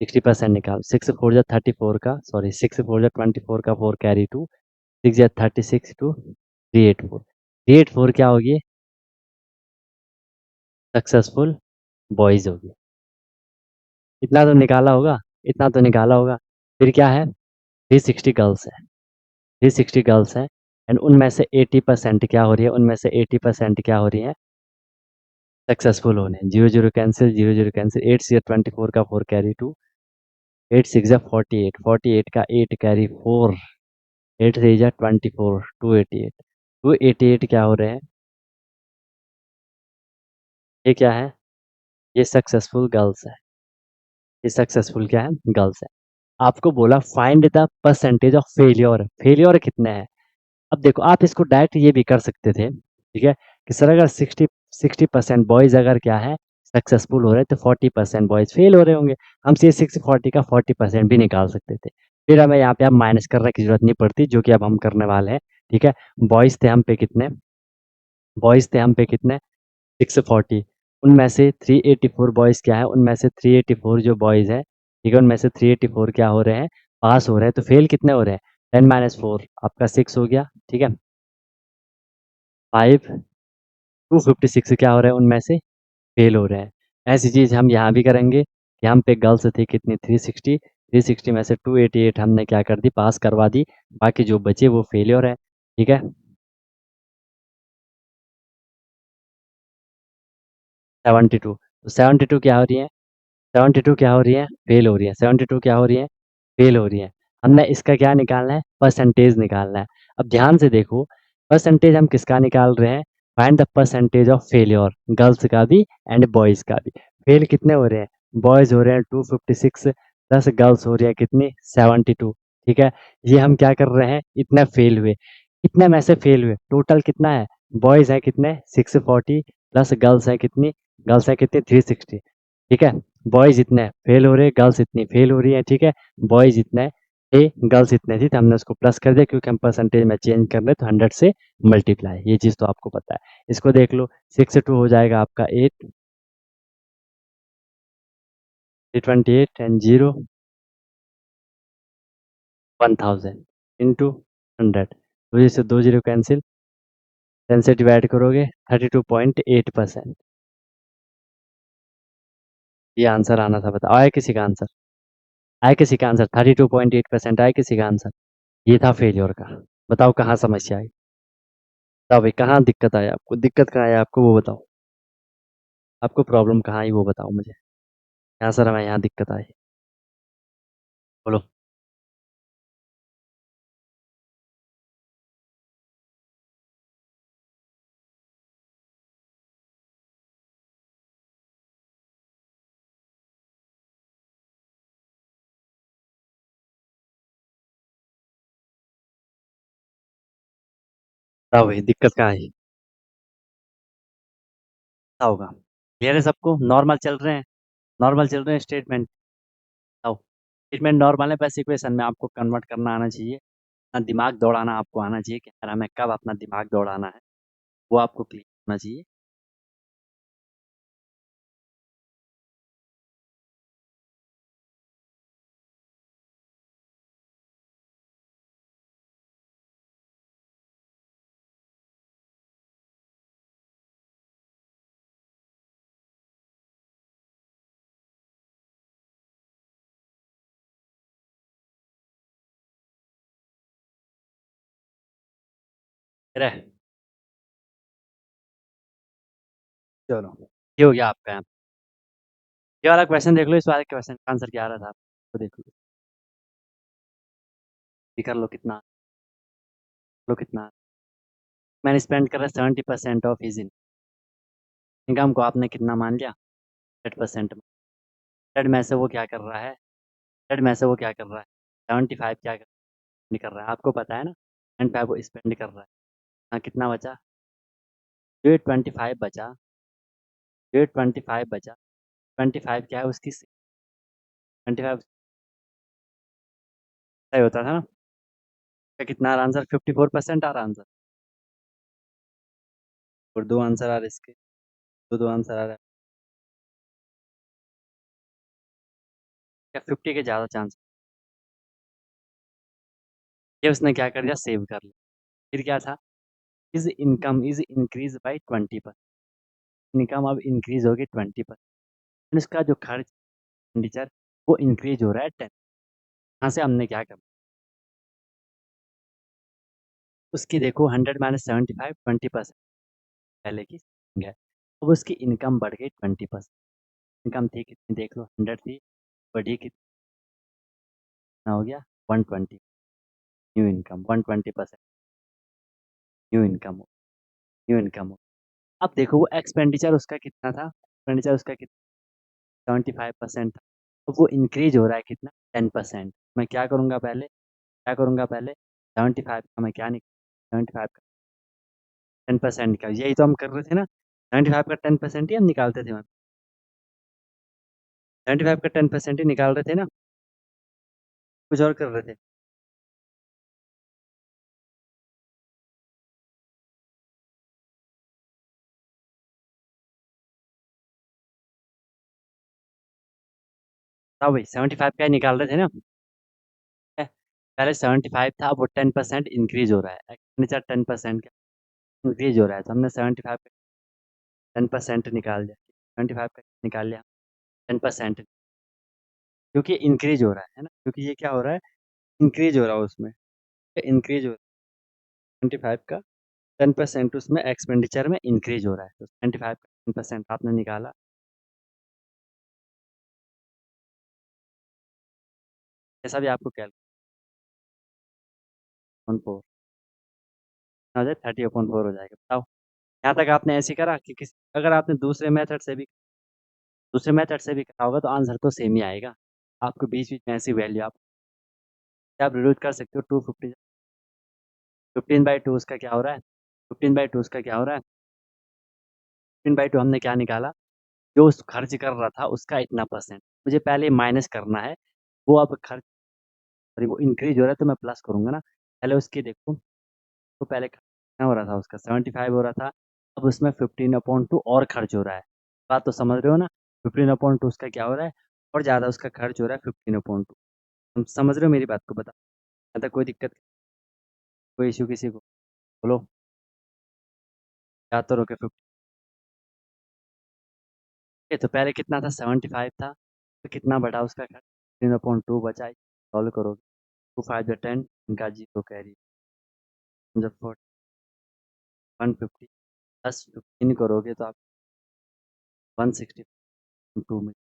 60% निकाल. 6 4 जा 34 का, सॉरी 6 4 जा 24 का 4 कैरी 2, 6 जा 36 टू 384. 384 क्या होगी, सक्सेसफुल बॉयज होगी. इतना तो निकाला होगा, इतना तो निकाला होगा. फिर क्या है, 360 गर्ल्स है. 360 गर्ल्स है एंड उनमें से 80% क्या हो रही है, उनमें से 80% क्या हो रही है, सक्सेसफुल होने. 0 0 कैंसिल, 0 0 कैंसिल. 8 6 24 का 4 कैरी 2, 8 6 जा 48, 48 का 8 कैरी 4, 8 3 जा 24, 288. 288 क्या हो रहे हैं, ये क्या है, ये सक्सेसफुल गर्ल्स है. ये सक्सेसफुल क्या है, गर्ल्स है. आपको बोला find the percentage of failure. Failure कितने हैं. अब देखो, आप इसको डायरेक्ट ये भी कर सकते थे. ठीक है, कि सर अगर 60% बॉयज अगर क्या है, सक्सेसफुल हो रहे हैं, तो 40% बॉयज फेल हो रहे होंगे. हम से 640 का 40% भी निकाल सकते थे. फिर हमें यहाँ पे अब माइनस करने की जरूरत नहीं पड़ती, जो कि अब हम करने वाले हैं. ठीक है, बॉयज थे हम पे कितने, बॉयज थे हम पे कितने, 640. उनमें से 384 बॉयज क्या है, उनमें से 384 जो बॉयज है, ठीक है, उनमें से 384 क्या हो रहे हैं, पास हो रहे हैं. तो फेल कितने हो रहे हैं, 10 - 4 आपका 6 हो गया. ठीक है, 5 256 क्या हो रहा है, उनमें से फेल हो रहे हैं. ऐसी चीज़ हम यहाँ भी करेंगे कि हम पे गर्ल्स थी कितनी, 360. 360 में से 288 हमने क्या कर दी, पास करवा दी. बाकी जो बचे वो फेलियर है. ठीक है, 72. तो 72 क्या हो रही है, 72 क्या हो रही है, फेल हो रही है. 72 क्या हो रही है, फेल हो रही है. हमने इसका क्या निकालना है, परसेंटेज निकालना है. अब ध्यान से देखो, परसेंटेज हम किसका निकाल रहे हैं, find the percentage of failure, girls का भी एंड बॉयज का भी. फेल कितने हो रहे हैं, बॉयज हो रहे हैं 256 प्लस गर्ल्स हो रही है कितनी, 72. ठीक है, ये हम क्या कर रहे हैं, इतने फेल हुए. कितने में से फेल हुए, टोटल कितना है, बॉयज है कितने 640 प्लस गर्ल्स है कितनी, गर्ल्स है कितनी 360. ठीक है, बॉयज इतने फेल हो रहे हैं, गर्ल्स इतनी फेल हो रही है. ठीक है, बॉयज इतने थे, गर्ल्स इतने थी, तो हमने उसको प्लस कर दिया क्योंकि हम परसेंटेज में चेंज कर रहे हैं, तो 100 से मल्टीप्लाई. ये चीज़ तो आपको पता है. इसको देख लो, 6 से 2 हो जाएगा आपका 8, 328 एंड 0 1000 इंटू 100. 2 से 2 0 कैंसिल, 10 से डिवाइड करोगे 32.8%। ये आंसर आना था, बताओ आया किसी का आंसर? आया किसी का आंसर? 32.8% आया किसी का आंसर? ये था फेलियर का। बताओ कहाँ समस्या आई? बताओ भाई कहाँ दिक्कत आया आपको? दिक्कत कहाँ आया आपको वो बताओ। आपको प्रॉब्लम कहाँ आई वो बताओ मुझे। यहाँ सर हमें यहाँ दिक्कत आई। बोलो। बताओ भाई दिक्कत कहाँ आई? क्या होगा? क्लियर है सबको? नॉर्मल चल रहे हैं? नॉर्मल चल रहे हैं स्टेटमेंट? बताओ। स्टेटमेंट नॉर्मल है, बस इक्वेशन में आपको कन्वर्ट करना आना चाहिए। अपना दिमाग दौड़ाना आपको आना चाहिए कि यार हमें कब अपना दिमाग दौड़ाना है, वो आपको क्लियर होना चाहिए। रहे। चलो, ये हो गया आपका यहाँ। ये वाला क्वेश्चन देख लो, इस वाले क्वेश्चन का आंसर क्या आ रहा था आपको देख लो। ये कर लो कितना, लो कितना। मैंने स्पेंड करा 70% ऑफ हिज इनकम को, आपने कितना मान लिया? 100%। 100 में से वो क्या कर रहा है? 100 में से वो क्या कर रहा है? 75 क्या कर रहा है आपको पता है ना? 75 वो स्पेंड कर रहा है। हाँ कितना बचा? जो 25 बचा, जो 25 बचा, 25 क्या है उसकी? 25 सही होता था ना? क्या कितना आ रहा आंसर? 54% आ रहा आंसर। और दो आंसर आ रहे इसके, दो दो आंसर आ रहा है। क्या 50 के ज़्यादा चांस? ये उसने क्या कर दिया? सेव कर लिया। फिर क्या था? Is income is increase by 20%। Income अब इंक्रीज होगी 20%। इसका जो खर्च एक्सपेंडिचर वो इंक्रीज हो रहा है 10। यहाँ से हमने क्या करना? उसकी देखो 100 - 75 20%। पहले की saving है। अब उसकी इनकम बढ़ गई 20%। इनकम थी कितनी देख लो, 100 थी, बढ़ी कितना हो गया? 120। New income 120%। न्यू इनकम हो, न्यू इनकम हो। अब देखो वो एक्सपेंडिचर उसका कितना था? एक्सपेंडिचर उसका कितना? 75% था। तो वो इंक्रीज हो रहा है कितना? 10%। मैं क्या करूँगा पहले? क्या करूँगा पहले? 75 का मैं क्या निकाल, 75 का 10% का, यही तो हम कर रहे थे ना? 75 का 10% ही हम निकालते थे। 75 का 10% ही निकाल रहे थे ना? कुछ और कर रहे थे? हाँ भाई 75 का ही निकाल रहे थे ना? है? पहले 75 था, अब वो 10% इंक्रीज हो रहा है। एक्सपेंडिचर 10% का इंक्रीज हो रहा है, तो हमने 75 का 10% निकाल दिया। 75 का निकाल लिया 10%, क्योंकि इंक्रीज हो रहा है ना? क्योंकि ये क्या हो रहा है? इंक्रीज हो रहा है उसमें। इंक्रीज हो 25 का 10% उसमें एक्सपेंडिचर में इंक्रीज हो रहा है, तो 25 का 10% आपने निकाला। ऐसा भी आपको कैलकुलेट ऑन 4 हो जाए, 30/4 हो जाएगा। बताओ यहाँ तक आपने ऐसे करा कि किस, अगर आपने दूसरे मेथड से भी करा होगा तो आंसर तो सेम ही आएगा। आपको बीच बीच में ऐसी वैल्यू आप रिड्यूस कर सकते हो। 250 15/2 उसका क्या हो रहा है? 15/2 उसका क्या हो रहा है? 15/2 हमने क्या निकाला? जो उस खर्च कर रहा था उसका इतना परसेंट मुझे पहले माइनस करना है। वो अब खर्च, सॉरी वो इंक्रीज हो रहा है तो मैं प्लस करूँगा ना। पहले उसकी देखो, तो पहले कितना हो रहा था उसका? 75 हो रहा था। अब उसमें 15/2 और खर्च हो रहा है। बात तो समझ रहे हो ना? 15/2 उसका क्या हो रहा है? और ज़्यादा उसका खर्च हो रहा है 15/2। तुम समझ रहे हो मेरी बात को? बता, कोई दिक्कत, कोई इशू किसी को? बोलो। 75 हो गया 50। तो पहले कितना था 75 था, तो कितना बढ़ा उसका खर्च 3/2 बचा। सॉल्व करोगे 2 5 10 इनका 0 कैरी जब 150 प्लस 15 करोगे तो आप 162 में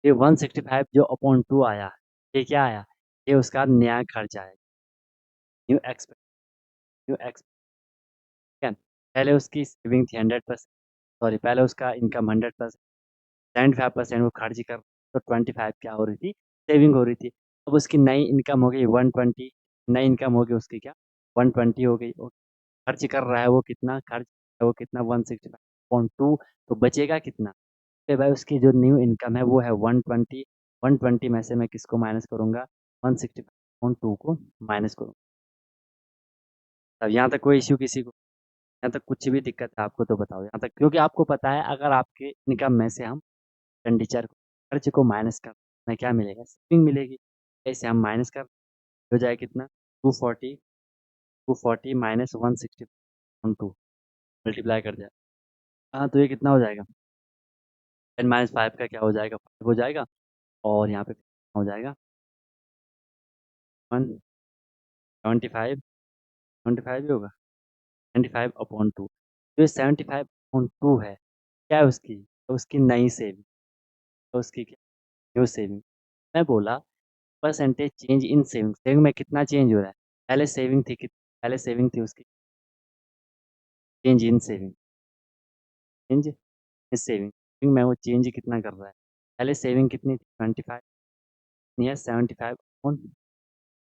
ये 165 जो अपॉन 2 आया, ये क्या आया? ये उसका नया खर्च आया, न्यू एक्सपेंस, न्यू एक्सपेंस। ठीक है, पहले उसकी सेविंग थी 100%, सॉरी पहले उसका इनकम 100%, 75% वो खर्च कर, तो 25 क्या हो रही थी? सेविंग हो रही थी। अब उसकी नई इनकम हो गई 120, नई इनकम हो गई उसकी क्या 120 हो गई। और खर्च कर रहा है वो कितना? खर्च है वो कितना 165.2, तो बचेगा कितना? तो भाई उसकी जो न्यू इनकम है वो है 120, 120 में से मैं किसको माइनस करूँगा? 165.2 को माइनस करूँगा। तब यहाँ तक कोई इश्यू किसी को? यहाँ तक कुछ भी दिक्कत है आपको तो बताओ यहाँ तक, क्योंकि आपको पता है अगर आपके इनकम में से हम एक्सपेंडिचर को, खर्च को माइनस कर, में क्या मिलेगा? सेविंग मिलेगी। ऐसे हम माइनस कर, हो जाए कितना 240, 240 माइनस 160.2 मल्टीप्लाई कर जाए। हाँ तो ये कितना हो जाएगा? 10 - 5 का क्या हो जाएगा? 5 हो जाएगा। और यहाँ पे कितना हो जाएगा? 175, 75 ही होगा, 75/2। तो ये 75/2 है, क्या है उसकी? तो उसकी नई सेविंग, तो उसकी क्या न्यू सेविंग। मैं बोला percentage change in saving, saving में कितना चेंज हो रहा है? पहले सेविंग थी पहले सेविंग थी उसकी, change in saving, change in saving, saving में वो चेंज कितना कर रहा है? पहले सेविंग कितनी थी 25, नियर 75 अपॉन,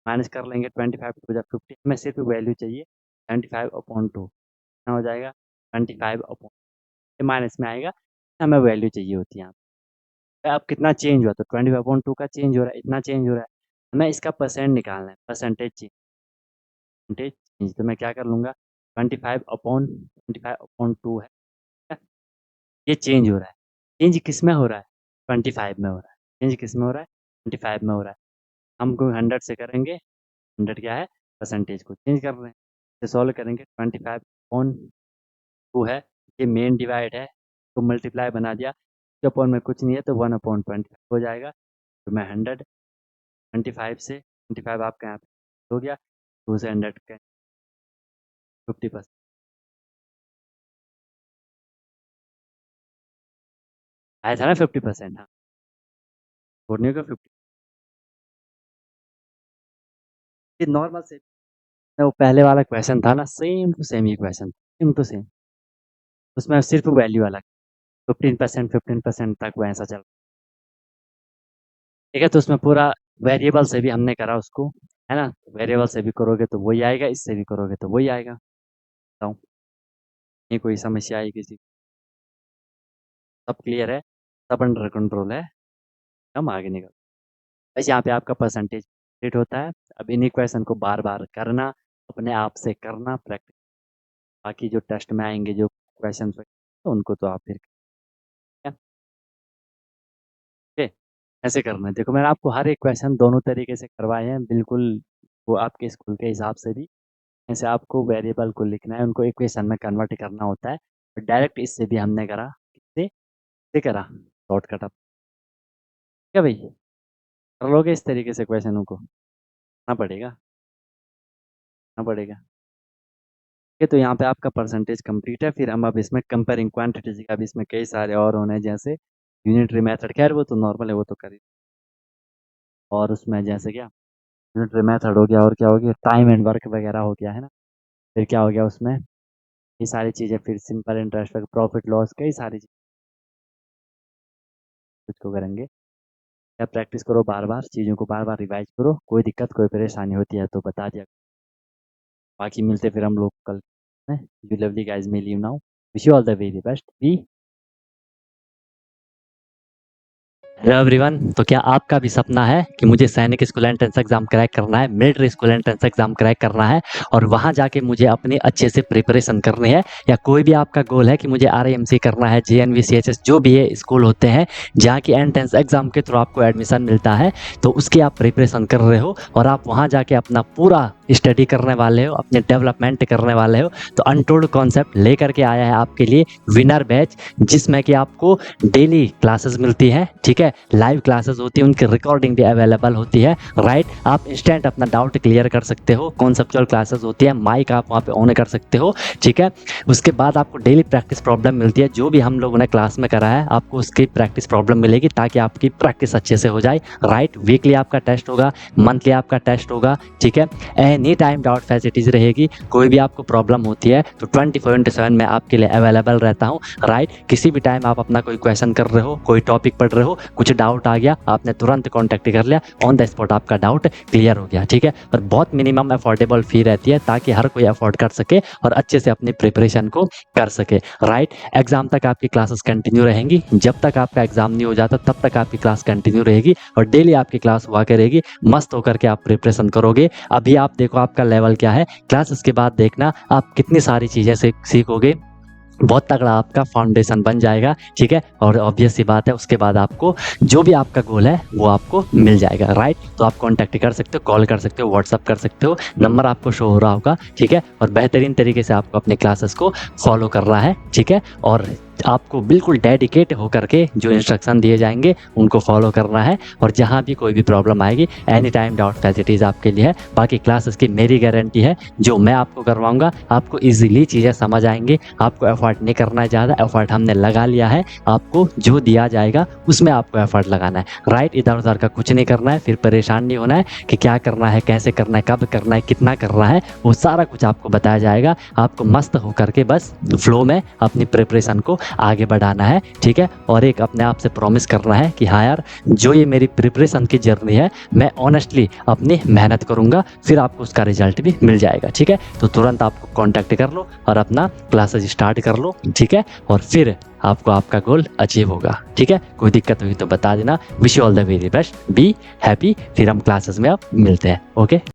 माइनस कर लेंगे 25 टू जा 50, हमें सिर्फ वैल्यू चाहिए 75/2, कितना हो जाएगा 25/, माइनस में आएगा, हमें वैल्यू चाहिए होती है यहाँ पे। अब कितना चेंज हुआ? तो 25/2 का चेंज हो रहा है, इतना चेंज हो रहा है, हमें इसका परसेंट निकालना है, परसेंटेज चेंज, परसेंटेज चेंज। तो मैं क्या कर लूँगा 25/2 है, ठीक है? ये चेंज हो रहा है, चेंज किस में हो रहा है? 25 में हो रहा है, चेंज किस में हो रहा है? 25 में हो रहा है। हम को 100 से करेंगे, 100 क्या है? परसेंटेज को चेंज कर रहे हैं, इसे सॉल्व करेंगे 25/2 है, ये मेन डिवाइड है, तो मल्टीप्लाई बना दिया, इसके अपॉन में कुछ नहीं है तो 1/25 हो जाएगा। तो मैं 100, 25 से 25 आपका यहाँ पे हो गया, 2 से 100 का 50%, आया था ना 50%। हाँ छोड़ने का 50, ये नॉर्मल से वो पहले वाला क्वेश्चन था ना, सेम टू सेम ये क्वेश्चन, सेम टू सेम, उसमें सिर्फ वैल्यू अलग, 15%, 15% तक वो ऐसा चल, ठीक है? तो उसमें पूरा वेरिएबल से भी हमने करा उसको, है ना? वेरिएबल से भी करोगे तो वही आएगा, इससे भी करोगे तो वही आएगा। बताऊँ, ये कोई समस्या आई किसी? सब क्लियर है, सब अंडर कंट्रोल है, हम आगे निकल। बस यहाँ पे आपका परसेंटेज रेट होता है। अब इन्हीं क्वेश्चन को बार बार करना, अपने आप से करना प्रैक्टिस, बाकी जो टेस्ट में आएंगे जो क्वेश्चन तो उनको तो आप फिर ठीक है, ऐसे करना है। देखो मैंने आपको हर एक क्वेश्चन दोनों तरीके से करवाए हैं, बिल्कुल वो आपके स्कूल के हिसाब से भी। ऐसे आपको वेरिएबल को लिखना है, उनको इक्वेशन में कन्वर्ट करना होता है, और डायरेक्ट इससे भी हमने करा, किससे? से करा शॉर्टकट। अब क्या भाई, कर लोगे इस तरीके से क्वेश्चनों को? ना पड़ेगा, ना पड़ेगा। ठीक है, तो यहाँ पे आपका परसेंटेज कंप्लीट है। फिर हम अब इसमें कंपेयरिंग क्वांटिटीज का भी इसमें कई सारे और होने हैं, जैसे यूनिटरी मेथड, खैर वो तो नॉर्मल है, वो तो करी। और उसमें जैसे क्या यूनिटरी मेथड हो गया, और क्या हो गया टाइम एंड वर्क वगैरह हो गया, है ना? फिर क्या हो गया उसमें ये सारी चीज़ें, फिर सिंपल इंटरेस्ट, प्रॉफिट लॉस, कई सारी चीज़ को करेंगे। या प्रैक्टिस करो बार बार, चीज़ों को बार बार रिवाइज करो, कोई दिक्कत कोई परेशानी होती है तो बता दिया। बाकी मिलते फिर हम लोग कल। You lovely guys, may leave now, wish you all the very best, be. Hello everyone, तो क्या आपका भी सपना है कि मुझे सैनिक स्कूल एंट्रेंस एग्जाम क्रैक करना है, military school entrance exam crack करना है, और वहां जाके मुझे अपने अच्छे से प्रिपरेशन करनी है? या कोई भी आपका गोल है कि मुझे RIMC करना है, JNV CHS जो भी ये स्कूल होते हैं जहाँ की एंट्रेंस एग्जाम के थ्रू आपको एडमिशन मिलता है, तो उसकी आप प्रिपरेशन कर रहे हो और आप वहाँ जाके अपना पूरा स्टडी करने वाले हो, अपने डेवलपमेंट करने वाले हो, तो अनटोल्ड कॉन्सेप्ट लेकर के आया है आपके लिए विनर बैच, जिसमें कि आपको डेली क्लासेस मिलती है, ठीक है, लाइव क्लासेस होती है, उनकी रिकॉर्डिंग भी अवेलेबल होती है, राइट। आप इंस्टेंट अपना डाउट क्लियर कर सकते हो, कॉन्सेप्चुअल क्लासेस होती है, माइक आप वहाँ पे ऑन कर सकते हो, ठीक है। उसके बाद आपको डेली प्रैक्टिस प्रॉब्लम मिलती है, जो भी हम लोगों ने क्लास में करा है आपको उसकी प्रैक्टिस प्रॉब्लम मिलेगी, ताकि आपकी प्रैक्टिस अच्छे से हो जाए, राइट। वीकली आपका टेस्ट होगा, मंथली आपका टेस्ट होगा, ठीक है। एनी टाइम डाउट फैसिलिटीज रहेगी, कोई भी आपको प्रॉब्लम होती है तो 24/7 मैं आपके लिए अवेलेबल रहता हूँ, राइट। किसी भी टाइम आप अपना कोई क्वेश्चन कर रहे हो, कोई टॉपिक पढ़ रहे हो, कुछ डाउट आ गया, आपने तुरंत कॉन्टैक्ट कर लिया, ऑन द स्पॉट आपका डाउट क्लियर हो गया, ठीक है। और बहुत मिनिमम अफोर्डेबल फी रहती है, ताकि हर कोई अफोर्ड कर सके और अच्छे से अपनी प्रिपरेशन को कर सके, राइट। एग्जाम तक आपकी क्लासेस कंटिन्यू रहेंगी, जब तक आपका एग्जाम नहीं हो जाता तब तक आपकी क्लास कंटिन्यू रहेगी, और डेली आपकी क्लास हुआ करेगी, मस्त होकर के आप प्रिपरेशन करोगे। अभी आप देखो आपका लेवल क्या है, क्लासेस के बाद देखना आप कितनी सारी चीज़ें सीखोगे, बहुत तगड़ा आपका फाउंडेशन बन जाएगा, ठीक है। और ऑब्वियस सी बात है, उसके बाद आपको जो भी आपका गोल है वो आपको मिल जाएगा, राइट। तो आप कॉन्टैक्ट कर सकते हो, कॉल कर सकते हो, व्हाट्सअप कर सकते हो, नंबर आपको शो हो रहा होगा, ठीक है। और बेहतरीन तरीके से आपको अपने क्लासेस को फॉलो करना है, ठीक है। और आपको बिल्कुल डेडिकेट होकर के जो इंस्ट्रक्शन दिए जाएंगे उनको फॉलो करना है, और जहाँ भी कोई भी प्रॉब्लम आएगी एनी टाइम डाउट फैसिलिटीज़ आपके लिए है। बाकी क्लासेस की मेरी गारंटी है, जो मैं आपको करवाऊंगा आपको इजीली चीज़ें समझ आएंगी, आपको एफर्ट नहीं करना है ज़्यादा, एफर्ट हमने लगा लिया है, आपको जो दिया जाएगा उसमें आपको एफर्ट लगाना है, राइट। इधर उधर का कुछ नहीं करना है, फिर परेशान नहीं होना है कि क्या करना है, कैसे करना है, कब करना है, कितना करना है, वो सारा कुछ आपको बताया जाएगा। आपको मस्त होकर के बस फ्लो में अपनी प्रिपरेशन को आगे बढ़ाना है, ठीक है। और एक अपने आप से प्रॉमिस करना है कि हाँ यार, जो ये मेरी प्रिपरेशन की जर्नी है मैं ऑनेस्टली अपनी मेहनत करूंगा, फिर आपको उसका रिजल्ट भी मिल जाएगा, ठीक है। तो तुरंत आपको कांटेक्ट कर लो और अपना क्लासेस स्टार्ट कर लो, ठीक है। और फिर आपको आपका गोल अचीव होगा, ठीक है। कोई दिक्कत हुई तो बता देना। Wish you all the very best, be happy. फिर हम क्लासेस में अब मिलते हैं, ओके।